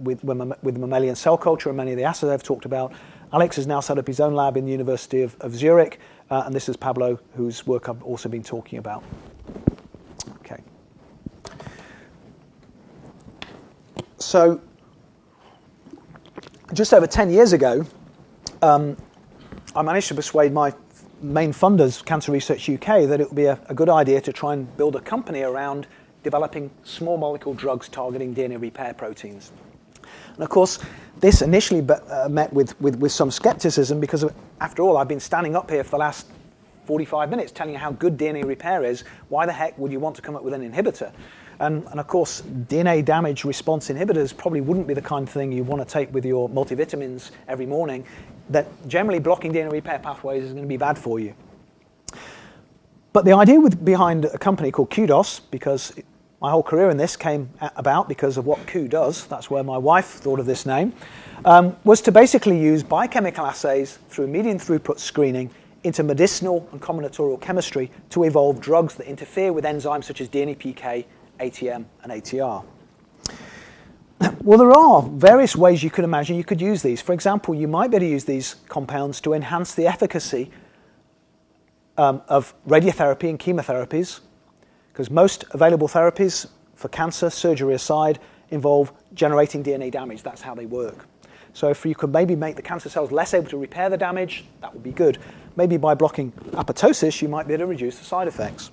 mammalian cell culture and many of the assays I've talked about. Alex has now set up his own lab in the University of Zurich, and this is Pablo, whose work I've also been talking about. Okay. So, just over 10 years ago, I managed to persuade my main funders, Cancer Research UK, that it would be a good idea to try and build a company around developing small molecule drugs targeting DNA repair proteins. And of course, this initially met with some skepticism because, after all, I've been standing up here for the last 45 minutes telling you how good DNA repair is. Why the heck would you want to come up with an inhibitor? And of course, DNA damage response inhibitors probably wouldn't be the kind of thing you want to take with your multivitamins every morning. That generally blocking DNA repair pathways is going to be bad for you. But the idea behind a company called Kudos, because my whole career in this came about because of what Q does, that's where my wife thought of this name, was to basically use biochemical assays through medium throughput screening into medicinal and combinatorial chemistry to evolve drugs that interfere with enzymes such as DNA PK, ATM, and ATR. Well, there are various ways you could imagine you could use these. For example, you might be able to use these compounds to enhance the efficacy of radiotherapy and chemotherapies, because most available therapies for cancer, surgery aside, involve generating DNA damage. That's how they work. So if you could maybe make the cancer cells less able to repair the damage, that would be good. Maybe by blocking apoptosis, you might be able to reduce the side effects.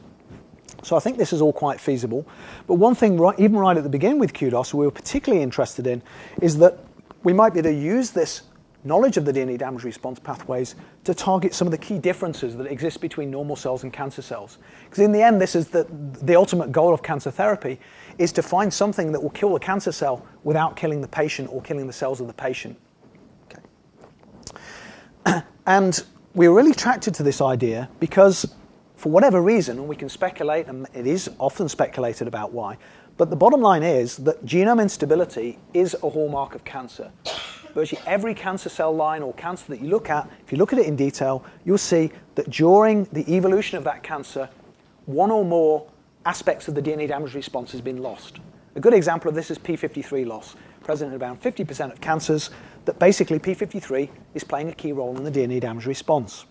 So I think this is all quite feasible. But one thing, even right at the beginning with Kudos, we were particularly interested in is that we might be able to use this knowledge of the DNA damage response pathways to target some of the key differences that exist between normal cells and cancer cells. Because in the end, this is the ultimate goal of cancer therapy, is to find something that will kill the cancer cell without killing the patient or killing the cells of the patient. Okay. And we were really attracted to this idea because, for whatever reason, and we can speculate, and it is often speculated about why, but the bottom line is that genome instability is a hallmark of cancer. Virtually every cancer cell line or cancer that you look at, if you look at it in detail, you'll see that during the evolution of that cancer, one or more aspects of the DNA damage response has been lost. A good example of this is p53 loss, present in around 50% of cancers, that basically p53 is playing a key role in the DNA damage response.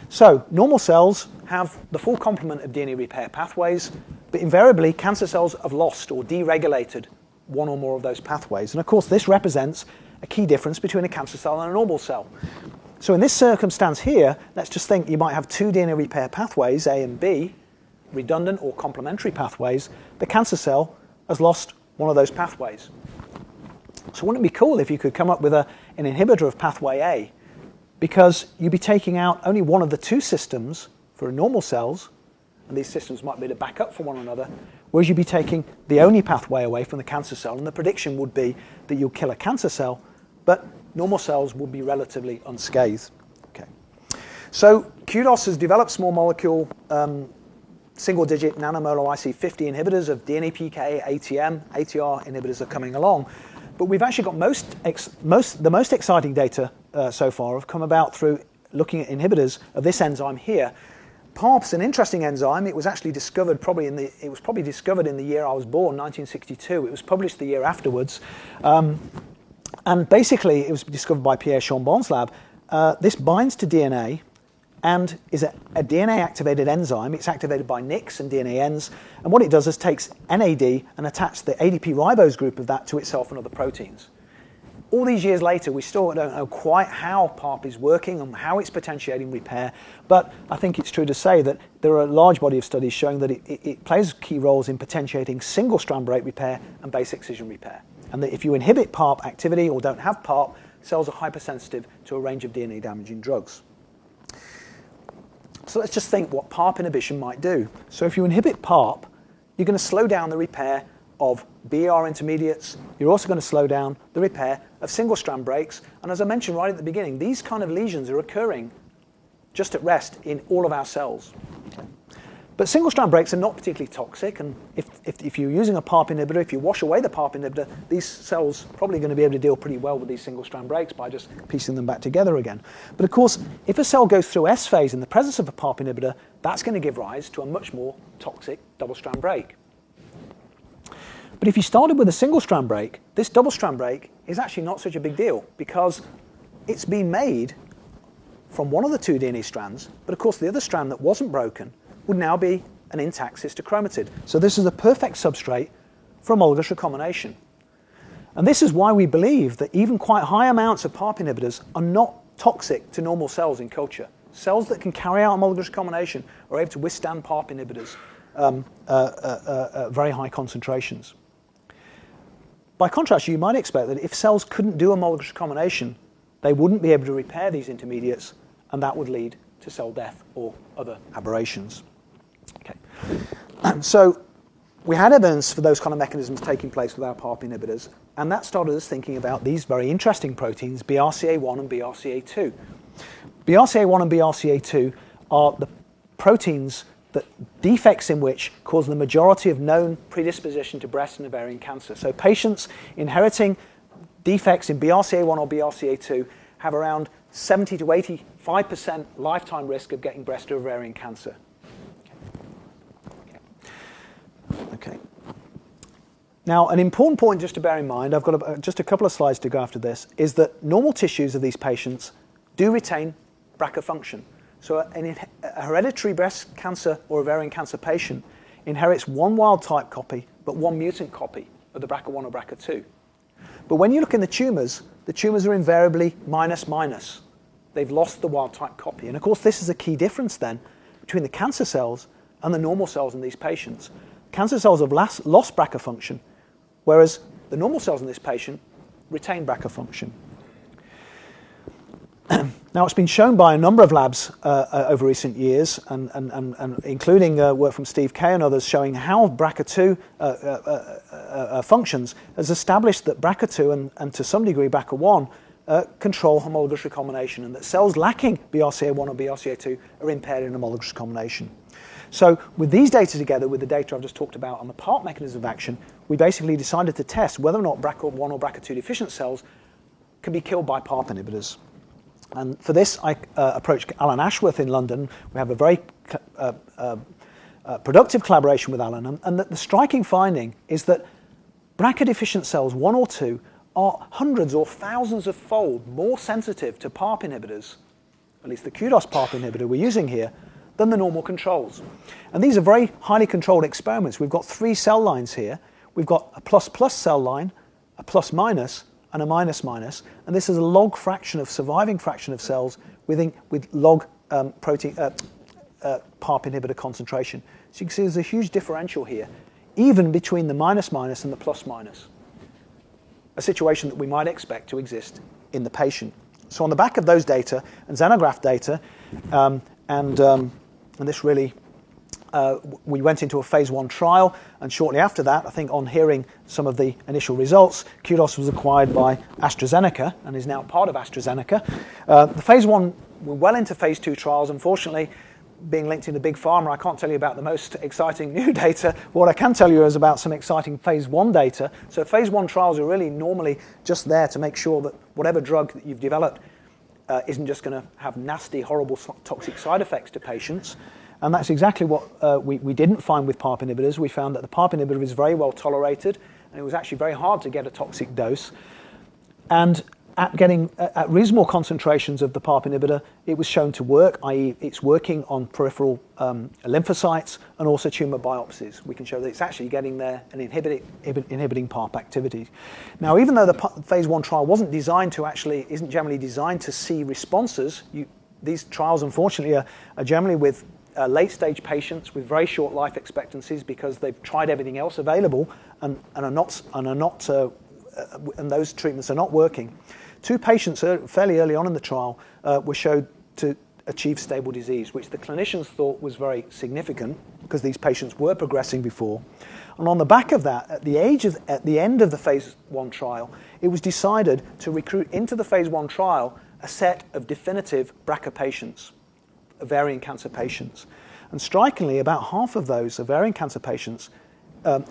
So normal cells have the full complement of DNA repair pathways, but invariably cancer cells have lost or deregulated one or more of those pathways. And of course, this represents a key difference between a cancer cell and a normal cell. So in this circumstance here, let's just think you might have two DNA repair pathways, A and B, redundant or complementary pathways. The cancer cell has lost one of those pathways. So wouldn't it be cool if you could come up with an inhibitor of pathway A? Because you'd be taking out only one of the two systems for normal cells, and these systems might be to back up for one another, whereas you'd be taking the only pathway away from the cancer cell, and the prediction would be that you'll kill a cancer cell, but normal cells would be relatively unscathed. Okay. So Kudos has developed small molecule single-digit nanomolar IC50 inhibitors of DNA PK, ATM, ATR inhibitors are coming along. But we've actually got the most exciting data so far have come about through looking at inhibitors of this enzyme here. PARP's an interesting enzyme. It was actually discovered probably discovered in the year I was born, 1962. It was published the year afterwards. And basically, it was discovered by Pierre Chambon's lab. This binds to DNA and is a DNA-activated enzyme. It's activated by NICs and DNA ends. And what it does is takes NAD and attaches the ADP ribose group of that to itself and other proteins. All these years later, we still don't know quite how PARP is working and how it's potentiating repair. But I think it's true to say that there are a large body of studies showing that it plays key roles in potentiating single-strand break repair and base excision repair. And that if you inhibit PARP activity or don't have PARP, cells are hypersensitive to a range of DNA-damaging drugs. So let's just think what PARP inhibition might do. So if you inhibit PARP, you're going to slow down the repair of BR intermediates. You're also going to slow down the repair of single-strand breaks. And as I mentioned right at the beginning, these kind of lesions are occurring just at rest in all of our cells. Okay. But single-strand breaks are not particularly toxic, and if you're using a PARP inhibitor, if you wash away the PARP inhibitor, these cells are probably going to be able to deal pretty well with these single-strand breaks by just piecing them back together again. But of course, if a cell goes through S phase in the presence of a PARP inhibitor, that's going to give rise to a much more toxic double-strand break. But if you started with a single-strand break, this double-strand break is actually not such a big deal because it's been made from one of the two DNA strands, but of course the other strand that wasn't broken would now be an intact sister chromatid. So this is a perfect substrate for homologous recombination. And this is why we believe that even quite high amounts of PARP inhibitors are not toxic to normal cells in culture. Cells that can carry out homologous recombination are able to withstand PARP inhibitors at very high concentrations. By contrast, you might expect that if cells couldn't do homologous recombination, they wouldn't be able to repair these intermediates, and that would lead to cell death or other aberrations. Okay. So we had evidence for those kind of mechanisms taking place with our PARP inhibitors, and that started us thinking about these very interesting proteins, BRCA1 and BRCA2. BRCA1 and BRCA2 are the proteins that defects in which cause the majority of known predisposition to breast and ovarian cancer. So patients inheriting defects in BRCA1 or BRCA2 have around 70 to 85% lifetime risk of getting breast or ovarian cancer. Okay. Now, an important point just to bear in mind, I've got just a couple of slides to go after this, is that normal tissues of these patients do retain BRCA function. So a hereditary breast cancer or ovarian cancer patient inherits one wild-type copy, but one mutant copy of the BRCA1 or BRCA2. But when you look in the tumours are invariably minus. They've lost the wild-type copy. And of course, this is a key difference then between the cancer cells and the normal cells in these patients. Cancer cells have lost BRCA function, whereas the normal cells in this patient retain BRCA function. Now, it's been shown by a number of labs over recent years, and including work from Steve Kay and others, showing how BRCA2 functions, has established that BRCA2 and to some degree BRCA1 control homologous recombination, and that cells lacking BRCA1 or BRCA2 are impaired in homologous recombination. So with these data together, with the data I've just talked about on the PARP mechanism of action, we basically decided to test whether or not BRCA1 or BRCA2 deficient cells can be killed by PARP inhibitors. And for this, I approached Alan Ashworth in London. We have a very productive collaboration with Alan. And the striking finding is that BRCA deficient cells, 1 or 2, are hundreds or thousands of fold more sensitive to PARP inhibitors, at least the KUDOS PARP inhibitor we're using here, than the normal controls. And these are very highly controlled experiments. We've got 3 cell lines here. We've got a plus cell line, a plus minus, and a minus minus, and this is a log fraction of surviving fraction of cells with log protein PARP inhibitor concentration. So you can see there's a huge differential here, even between the minus minus and the plus minus, a situation that we might expect to exist in the patient. So on the back of those data and xenograft data, and this really, we went into a phase 1 trial, and shortly after that, I think on hearing some of the initial results, KUDOS was acquired by AstraZeneca and is now part of AstraZeneca. The phase 1, we're well into phase 2 trials. Unfortunately, being linked into Big Pharma, I can't tell you about the most exciting new data. What I can tell you is about some exciting phase 1 data. So phase 1 trials are really normally just there to make sure that whatever drug that you've developed isn't just going to have nasty, horrible, toxic side effects to patients. And that's exactly what we didn't find with PARP inhibitors. We found that the PARP inhibitor is very well tolerated, and it was actually very hard to get a toxic dose. And at reasonable concentrations of the PARP inhibitor, it was shown to work, i.e. it's working on peripheral lymphocytes and also tumor biopsies. We can show that it's actually getting there and inhibiting PARP activity. Now, even though the phase 1 trial isn't generally designed to see responses, these trials, unfortunately, are generally with late-stage patients with very short life expectancies because they've tried everything else available and those treatments are not working. 2 patients fairly early on in the trial were showed to achieve stable disease, which the clinicians thought was very significant because these patients were progressing before. And on the back of that, at the end of the phase 1 trial, it was decided to recruit into the phase 1 trial a set of definitive BRCA patients, ovarian cancer patients. And strikingly, about half of those ovarian cancer patients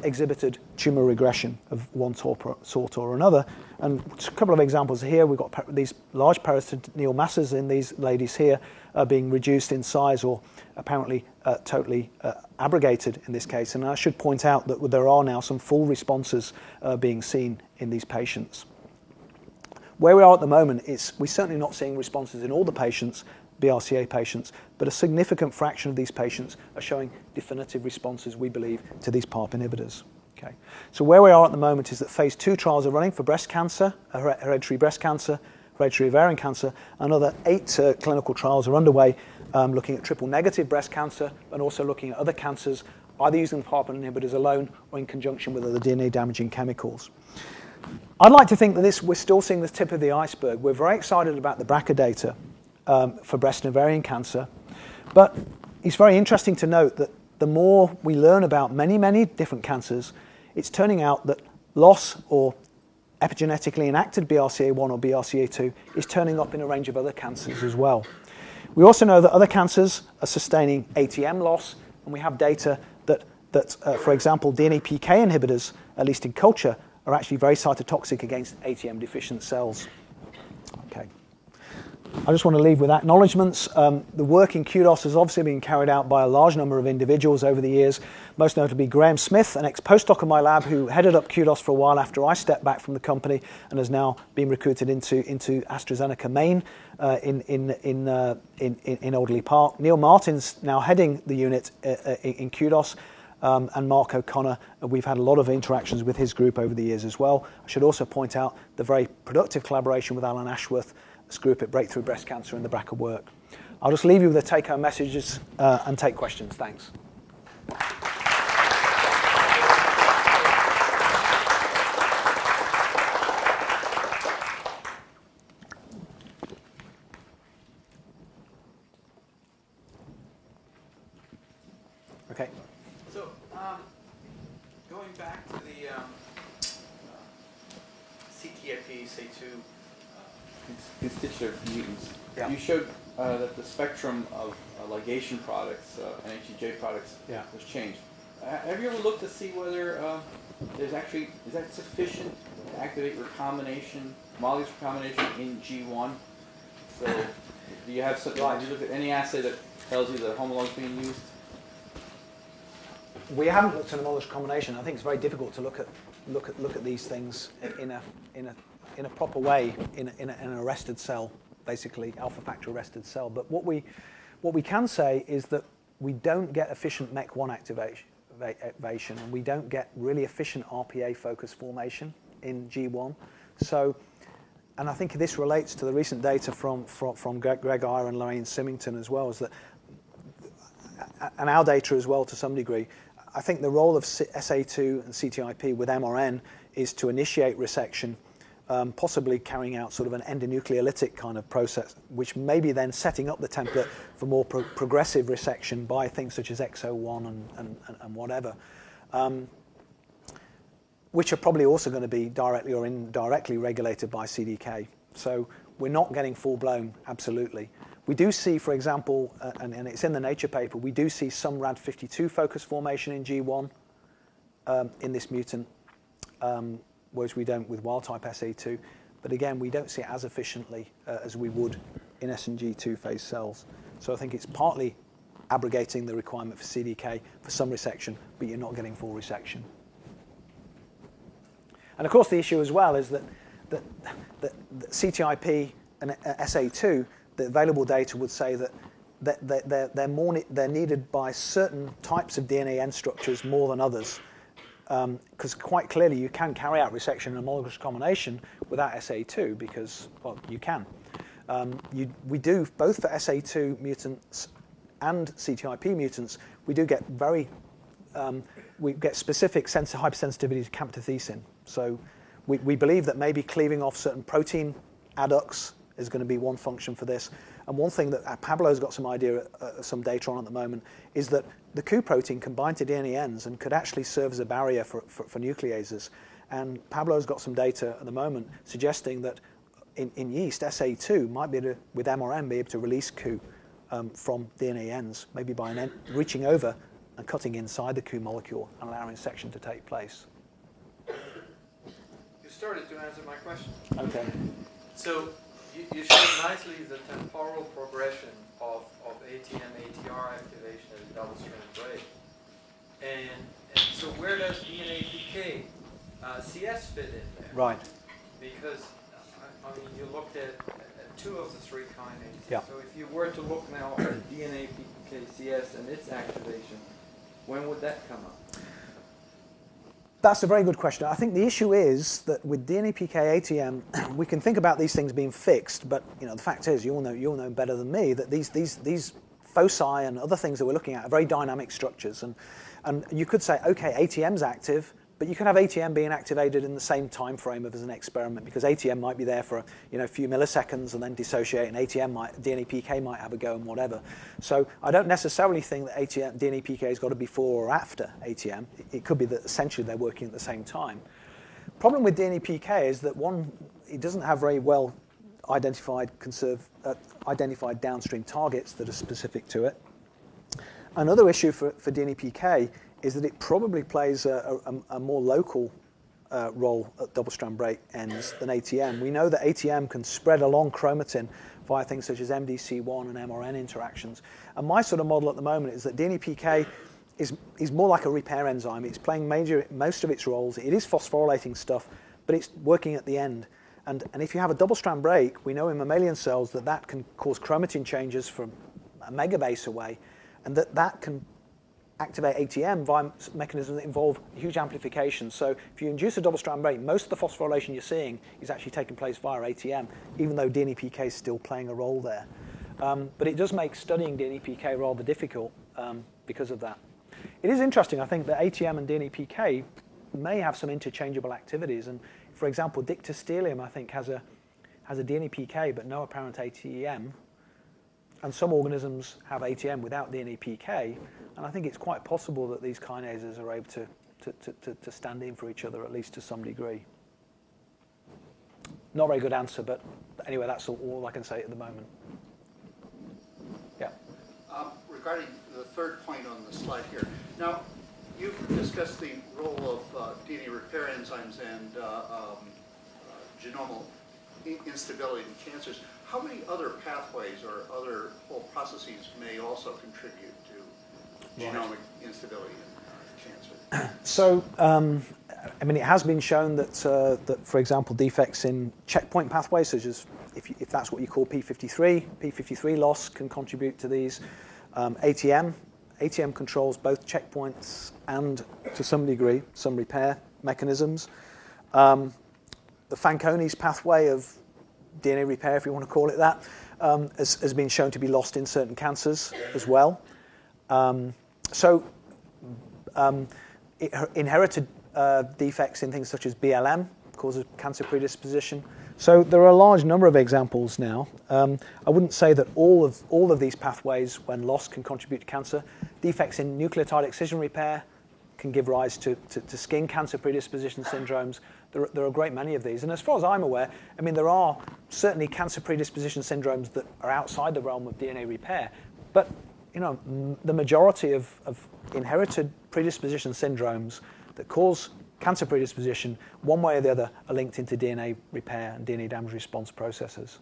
exhibited tumor regression of one sort or another. And a couple of examples here. We've got these large peritoneal masses in these ladies here being reduced in size or apparently totally abrogated in this case. And I should point out that there are now some full responses being seen in these patients. Where we are at the moment is we're certainly not seeing responses in all the patients, BRCA patients, but a significant fraction of these patients are showing definitive responses, we believe, to these PARP inhibitors. Okay. So where we are at the moment is that phase 2 trials are running for breast cancer, hereditary breast cancer, hereditary ovarian cancer. Another 8 clinical trials are underway looking at triple-negative breast cancer and also looking at other cancers, either using PARP inhibitors alone or in conjunction with other DNA-damaging chemicals. I'd like to think that we're still seeing the tip of the iceberg. We're very excited about the BRCA data for breast and ovarian cancer, but it's very interesting to note that the more we learn about many, many different cancers, it's turning out that loss or epigenetically inactive BRCA1 or BRCA2 is turning up in a range of other cancers as well. We also know that other cancers are sustaining ATM loss, and we have data that for example, DNA PK inhibitors, at least in culture, are actually very cytotoxic against ATM deficient cells. Okay. I just want to leave with acknowledgements. The work in QDOS has obviously been carried out by a large number of individuals over the years, most notably Graham Smith, an ex-postdoc in my lab who headed up QDOS for a while after I stepped back from the company and has now been recruited into AstraZeneca Maine in Alderley Park. Neil Martin's now heading the unit in QDOS. And Mark O'Connor, we've had a lot of interactions with his group over the years as well. I should also point out the very productive collaboration with Alan Ashworth, this group at Breakthrough Breast Cancer in the BRCA work. I'll just leave you with the take-home messages and take questions. Thanks. Okay. So, going back to the CTIP, say2 constitutive mutants, Yeah. you showed that the spectrum of ligation products, NHEJ products, was changed. Have you ever looked to see whether is that sufficient to activate recombination, molecules recombination in G1? So, do you have something? Have you looked at any assay that tells you the homolog is being used? We haven't looked at a homologous combination. I think it's very difficult to look at these things in a proper way in an arrested cell, basically alpha factor arrested cell. But what we can say is that we don't get efficient MEK1 activation, and we don't get really efficient RPA focus formation in G1. So, and I think this relates to the recent data from Greg Eyre and Lorraine Symington as well, is that, and our data as well to some degree. I think the role of SA2 and CTIP with MRN is to initiate resection, possibly carrying out sort of an endonucleolytic kind of process, which may be then setting up the template for more progressive resection by things such as XO1 and whatever, which are probably also going to be directly or indirectly regulated by CDK. So we're not getting full-blown, absolutely. We do see, for example, and it's in the Nature paper, we do see some RAD52 focus formation in G1 in this mutant, whereas we don't with wild-type SA2. But again, we don't see it as efficiently as we would in SNG2 phase cells. So I think it's partly abrogating the requirement for CDK for some resection, but you're not getting full resection. And of course, the issue as well is that CTIP and SA2, the available data would say that they're needed by certain types of DNA end structures more than others, because quite clearly you can carry out resection in a homologous combination without SA2 because, well, you can. We do, both for SA2 mutants and CTIP mutants, we do get we get specific hypersensitivity to camptothecin. So we believe that maybe cleaving off certain protein adducts is going to be one function for this. And one thing that Pablo's got some data on at the moment is that the Q protein can bind to DNA ends and could actually serve as a barrier for nucleases. And Pablo's got some data at the moment suggesting that in yeast, SA2 might be able to, with MRM, be able to release Q from DNA ends, maybe by reaching over and cutting inside the Q molecule and allowing section to take place. You started to answer my question. Okay. So you showed nicely the temporal progression of ATM-ATR activation at a double-stranded break. And so where does DNA PK CS fit in there? Right. Because, I mean, you looked at two of the three kinases. Yeah. So if you were to look now at DNA PK CS and its activation, when would that come up? That's a very good question. I think the issue is that with DNA PK ATM, we can think about these things being fixed, but the fact is, you all know better than me that these foci and other things that we're looking at are very dynamic structures, and you could say, okay, ATM's active, But you can have ATM being activated in the same time frame as an experiment, because ATM might be there for a few milliseconds and then dissociate, and DNA-PK might have a go and whatever. So I don't necessarily think that DNA-PK has got to be before or after ATM. It could be that essentially they're working at the same time. Problem with DNA-PK is that it doesn't have very well identified downstream targets that are specific to it. Another issue for DNA-PK is that it probably plays a more local role at double-strand break ends than ATM. We know that ATM can spread along chromatin via things such as MDC1 and mRN interactions. And my sort of model at the moment is that DNA-PK is more like a repair enzyme. It's playing most of its roles. It is phosphorylating stuff, but it's working at the end. And if you have a double-strand break, we know in mammalian cells that can cause chromatin changes from a megabase away, and that can activate ATM via mechanisms that involve huge amplification. So if you induce a double-strand break, most of the phosphorylation you're seeing is actually taking place via ATM, even though DNA-PK is still playing a role there. But it does make studying DNA-PK rather difficult because of that. It is interesting, I think, that ATM and DNA-PK may have some interchangeable activities. And for example, dictyostelium, I think, has a DNA-PK but no apparent ATM. And some organisms have ATM without DNA-PK, and I think it's quite possible that these kinases are able to stand in for each other, at least to some degree. Not a very good answer, but anyway, that's all I can say at the moment. Yeah. Regarding the third point on the slide here, now you've discussed the role of DNA repair enzymes and genomal instability in cancers. How many other pathways or other whole processes may also contribute to genomic instability in cancer? So, I mean, it has been shown that, for example, defects in checkpoint pathways, such as if that's what you call P53 loss can contribute to these. ATM controls both checkpoints and, to some degree, some repair mechanisms. The Fanconi's pathway of DNA repair, if you want to call it that, has been shown to be lost in certain cancers as well. Inherited defects in things such as BLM causes cancer predisposition. So there are a large number of examples now. I wouldn't say that all of these pathways, when lost, can contribute to cancer. Defects in nucleotide excision repair can give rise to skin cancer predisposition syndromes. There are a great many of these. And as far as I'm aware, I mean, there are certainly cancer predisposition syndromes that are outside the realm of DNA repair. But, the majority of inherited predisposition syndromes that cause cancer predisposition, one way or the other, are linked into DNA repair and DNA damage response processes.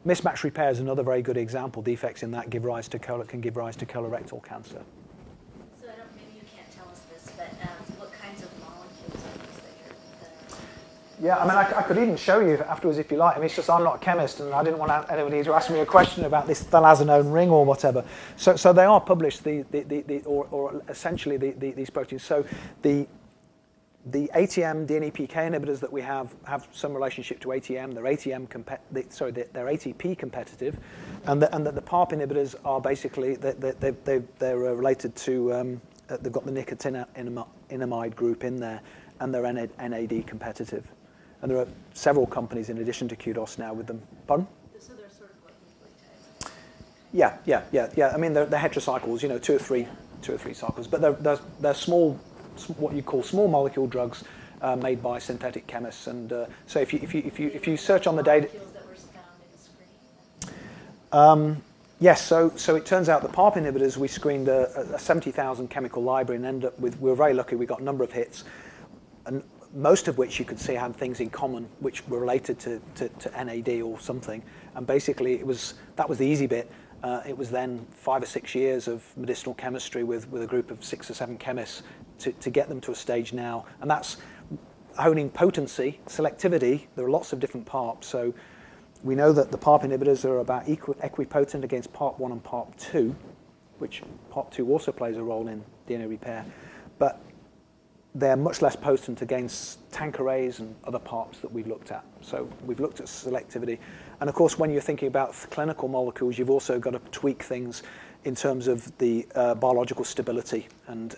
Mismatch repair is another very good example. Defects in that can give rise to colorectal cancer. So maybe you can't tell us this, but what kinds of molecules are these that are? Yeah, I mean, I could even show you afterwards if you like. I mean, it's just I'm not a chemist, and I didn't want anybody to ask me a question about this phthalazanone ring or whatever. So they are published, or essentially these proteins. So the ATM DNA-PK inhibitors that we have some relationship to ATM. They're ATP competitive, and that the PARP inhibitors are basically they're related to they've got the nicotinamide group in there, and they're NAD competitive. And there are several companies in addition to Kudos now with them. Pardon? So they're sort of like nucleotides. Yeah. I mean, they're heterocycles, two or three cycles, but they're small, what you call small molecule drugs made by synthetic chemists. And so if you search on the data, Molecules that were found in the screen. yes. So it turns out the PARP inhibitors, we screened a 70,000 chemical library and ended up with, we were very lucky, we got a number of hits, and most of which you could see had things in common which were related to NAD or something. And basically that was the easy bit. It was then 5 or 6 years of medicinal chemistry with a group of 6 or 7 chemists to get them to a stage now. And that's honing potency, selectivity. There are lots of different PARPs. So we know that the PARP inhibitors are about equipotent against PARP1 and PARP2, which PARP2 also plays a role in DNA repair. But they're much less potent against tanquerays and other PARPs that we've looked at. So we've looked at selectivity. And of course, when you're thinking about clinical molecules, you've also got to tweak things. in terms of the biological stability and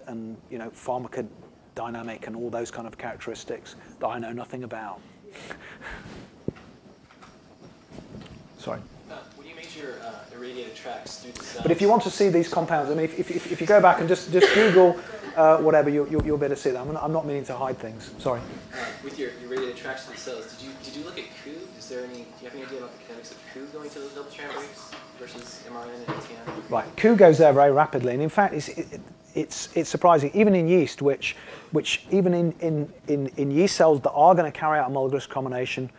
pharmacodynamic and all those kind of characteristics that I know nothing about. Sorry. When you measure irradiated tracks through the cells... But if you want to see these compounds, I mean, if you go back and just Google whatever, you'll be able to see that. I'm not meaning to hide things. Sorry. With your irradiated tracks through the cells, did you look at Ku? Do you have any idea about the kinetics of Ku going to those double-strand breaks versus mRNA and ATM? Right. Ku goes there very rapidly, and in fact, it's surprising. Even in yeast, which even in yeast cells that are going to carry out homologous recombination,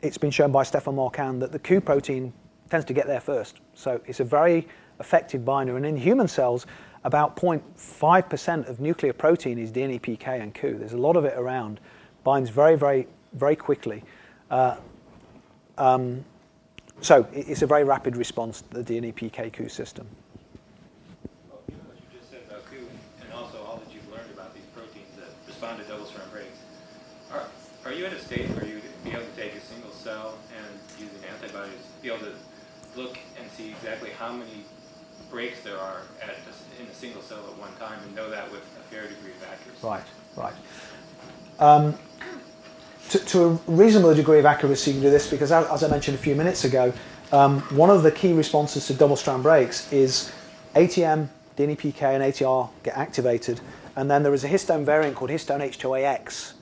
it's been shown by Stefan Marcan that the Ku protein tends to get there first. So it's a very effective binder. And in human cells, about 0.5% of nuclear protein is DNA, PK, and Ku. There's a lot of it around. Binds very, very, very quickly. So it's a very rapid response to the DNA, PK, Ku system. Well, given what you just said about Ku, and also all that you've learned about these proteins that respond to double-strand breaks, are you at a stage where you'd be able to take a single cell and using antibodies, be able to look and see exactly how many breaks there are in a single cell at one time and know that with a fair degree of accuracy? Right. To a reasonable degree of accuracy, you can do this because, as I mentioned a few minutes ago, one of the key responses to double-strand breaks is ATM, DNA, PK, and ATR get activated, and then there is a histone variant called histone H2AX,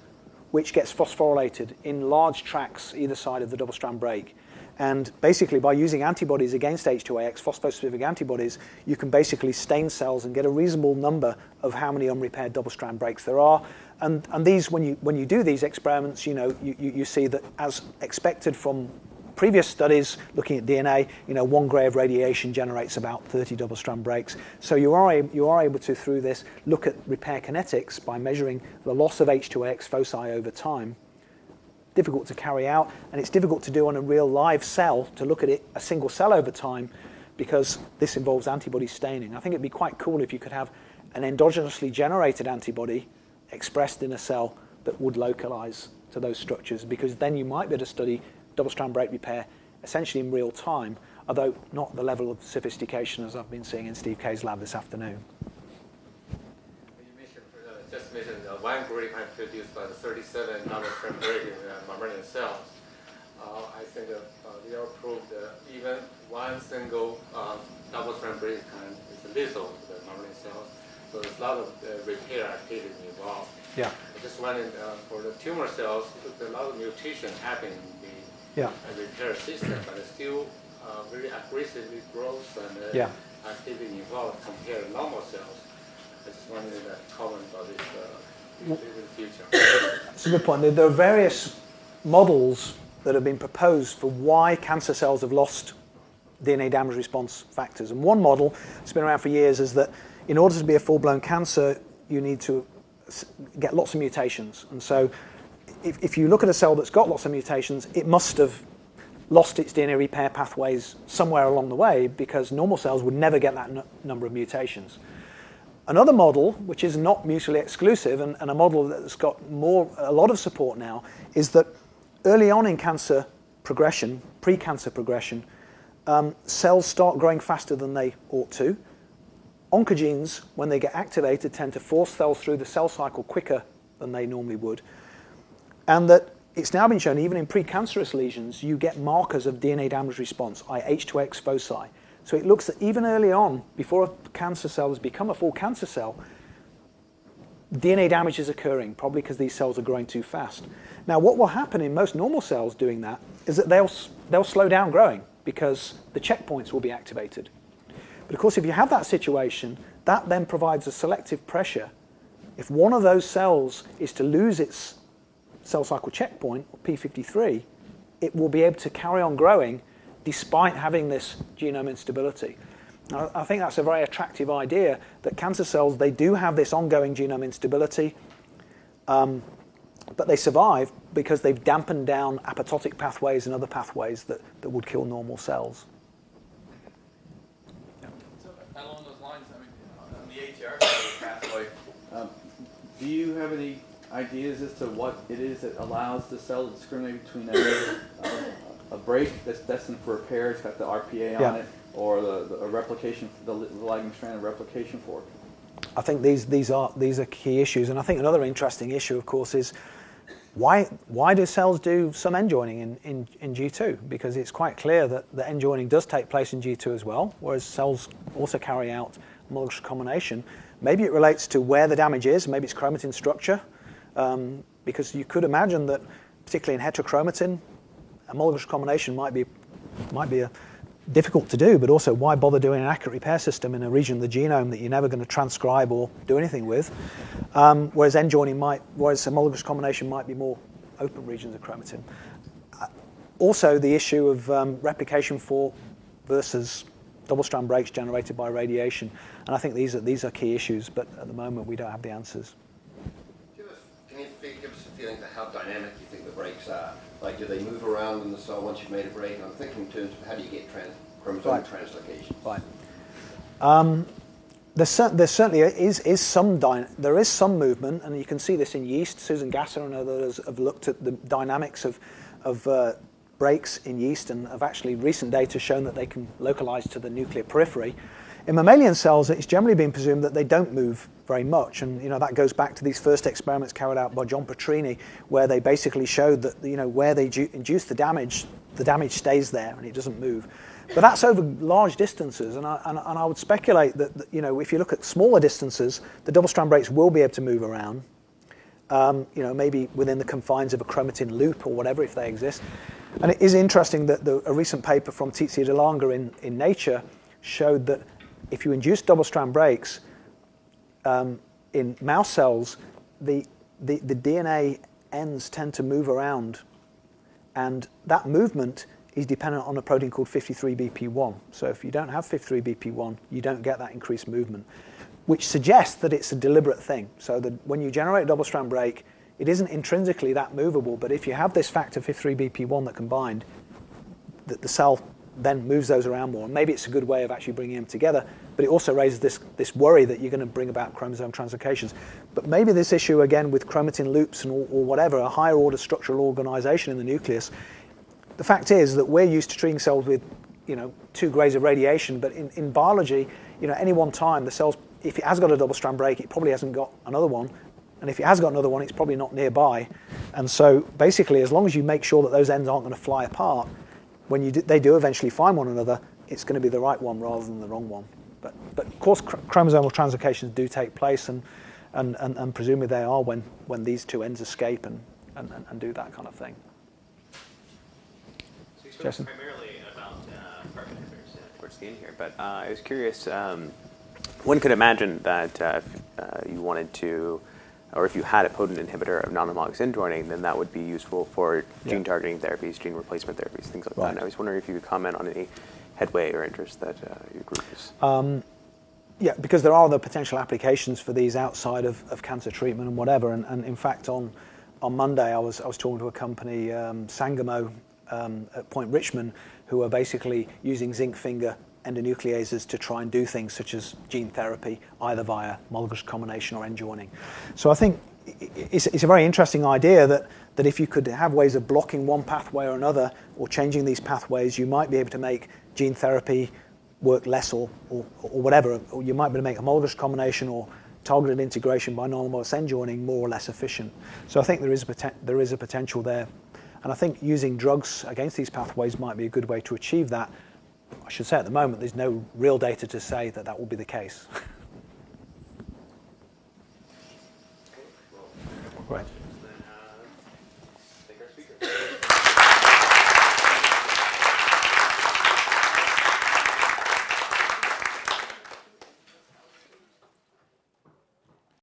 which gets phosphorylated in large tracts either side of the double-strand break. And basically, by using antibodies against H2AX, phosphospecific antibodies, you can basically stain cells and get a reasonable number of how many unrepaired double-strand breaks there are. And these, when you do these experiments, you see that, as expected from previous studies looking at DNA, 1 gray of radiation generates about 30 double-strand breaks. So you are able to, through this, look at repair kinetics by measuring the loss of H2AX foci over time. Difficult to carry out, and it's difficult to do on a real live cell, to look at it, a single cell over time, because this involves antibody staining. I think it'd be quite cool if you could have an endogenously generated antibody expressed in a cell that would localize to those structures, because then you might be able to study double-strand break repair essentially in real time, although not the level of sophistication as I've been seeing in Steve Kay's lab this afternoon. Just mentioned one group had produced by the 37 double-strand break in mammalian cells. I think they all proved that even one single double-strand break is lethal to the mammalian cells. So there's a lot of repair activity involved. Yeah. I just wondering for the tumor cells, there's a lot of mutation happening in the repair system, but it's still very aggressively growth and activity involved compared to normal cells. I just wanted to comment about this in the future. That's a good point. There are various models that have been proposed for why cancer cells have lost DNA damage response factors. And one model that's been around for years is that in order to be a full-blown cancer, you need to get lots of mutations. And so if you look at a cell that's got lots of mutations, it must have lost its DNA repair pathways somewhere along the way, because normal cells would never get that number of mutations. Another model, which is not mutually exclusive, and a model that's got a lot of support now, is that early on in cancer progression, pre-cancer progression, cells start growing faster than they ought to. Oncogenes, when they get activated, tend to force cells through the cell cycle quicker than they normally would. And that it's now been shown, even in precancerous lesions, you get markers of DNA damage response, H2X foci. So it looks that even early on, before a cancer cell has become a full cancer cell, DNA damage is occurring, probably because these cells are growing too fast. Now, what will happen in most normal cells doing that is that they'll slow down growing because the checkpoints will be activated. But of course, if you have that situation, that then provides a selective pressure. If one of those cells is to lose its cell cycle checkpoint, or P53, it will be able to carry on growing despite having this genome instability. Now, I think that's a very attractive idea, that cancer cells, they do have this ongoing genome instability, but they survive because they've dampened down apoptotic pathways and other pathways that would kill normal cells. So along those lines, I mean, on the ATR pathway, do you have any ideas as to what it is that allows the cell to discriminate between a break that's destined for repair, it's got the RPA on it, or the replication, the lagging strand replication fork? I think these are key issues, and I think another interesting issue, of course, is why do cells do some end joining in G2? Because it's quite clear that the end joining does take place in G2 as well, whereas cells also carry out homologous recombination. Maybe it relates to where the damage is, maybe it's chromatin structure, because you could imagine that, particularly in heterochromatin, homologous recombination might be difficult to do, but also why bother doing an accurate repair system in a region of the genome that you're never going to transcribe or do anything with? Whereas end joining whereas homologous recombination might be more open regions of chromatin. Also, the issue of replication fork versus double-strand breaks generated by radiation, and I think these are key issues, but at the moment we don't have the answers. Can you give us a feeling for how dynamic you think the breaks are? Like, do they move around in the cell once you've made a break? I'm thinking in terms of how do you get chromosomal translocations? Right. There certainly is some movement, and you can see this in yeast. Susan Gasser and others have looked at the dynamics of breaks in yeast, and have actually recent data shown that they can localize to the nuclear periphery. In mammalian cells, it's generally been presumed that they don't move very much, and that goes back to these first experiments carried out by John Petrini, where they basically showed that where they induce the damage stays there and it doesn't move. But that's over large distances, and I would speculate that if you look at smaller distances, the double-strand breaks will be able to move around. Maybe within the confines of a chromatin loop or whatever, if they exist. And it is interesting that a recent paper from Tizia de Lange in Nature showed that if you induce double-strand breaks in mouse cells, the DNA ends tend to move around, and that movement is dependent on a protein called 53BP1. So if you don't have 53BP1, you don't get that increased movement, which suggests that it's a deliberate thing. So that when you generate a double-strand break, it isn't intrinsically that movable, but if you have this factor 53BP1 that combined, the cell then moves those around more. And maybe it's a good way of actually bringing them together, but it also raises this worry that you're going to bring about chromosome translocations. But maybe this issue, again, with chromatin loops or whatever, a higher order structural organization in the nucleus, the fact is that we're used to treating cells with 2 grades of radiation, but in biology, any one time, the cell's, if it has got a double-strand break, it probably hasn't got another one. And if it has got another one, it's probably not nearby. And so basically, as long as you make sure that those ends aren't going to fly apart, when they do eventually find one another, it's going to be the right one rather than the wrong one. But of course, chromosomal translocations do take place, and presumably they are when these 2 ends escape and do that kind of thing. So you spoke primarily about PARP inhibitors towards the end here, but I was curious, one could imagine that if you wanted to, or if you had a potent inhibitor of non-homologous end joining, then that would be useful for gene targeting therapies, gene replacement therapies, things like that. And I was wondering if you could comment on any headway or interest that your group is. Yeah, because there are other potential applications for these outside of cancer treatment and whatever. And in fact, on Monday, I was talking to a company, Sangamo, at Point Richmond, who are basically using zinc finger endonucleases to try and do things such as gene therapy, either via homologous recombination or end joining. So I think it's a very interesting idea that if you could have ways of blocking one pathway or another, or changing these pathways, you might be able to make gene therapy work less or whatever, or you might be able to make homologous recombination or targeted integration by non-homologous end joining more or less efficient. So I think there is a potential there. And I think using drugs against these pathways might be a good way to achieve that. I should say at the moment there's no real data to say that will be the case.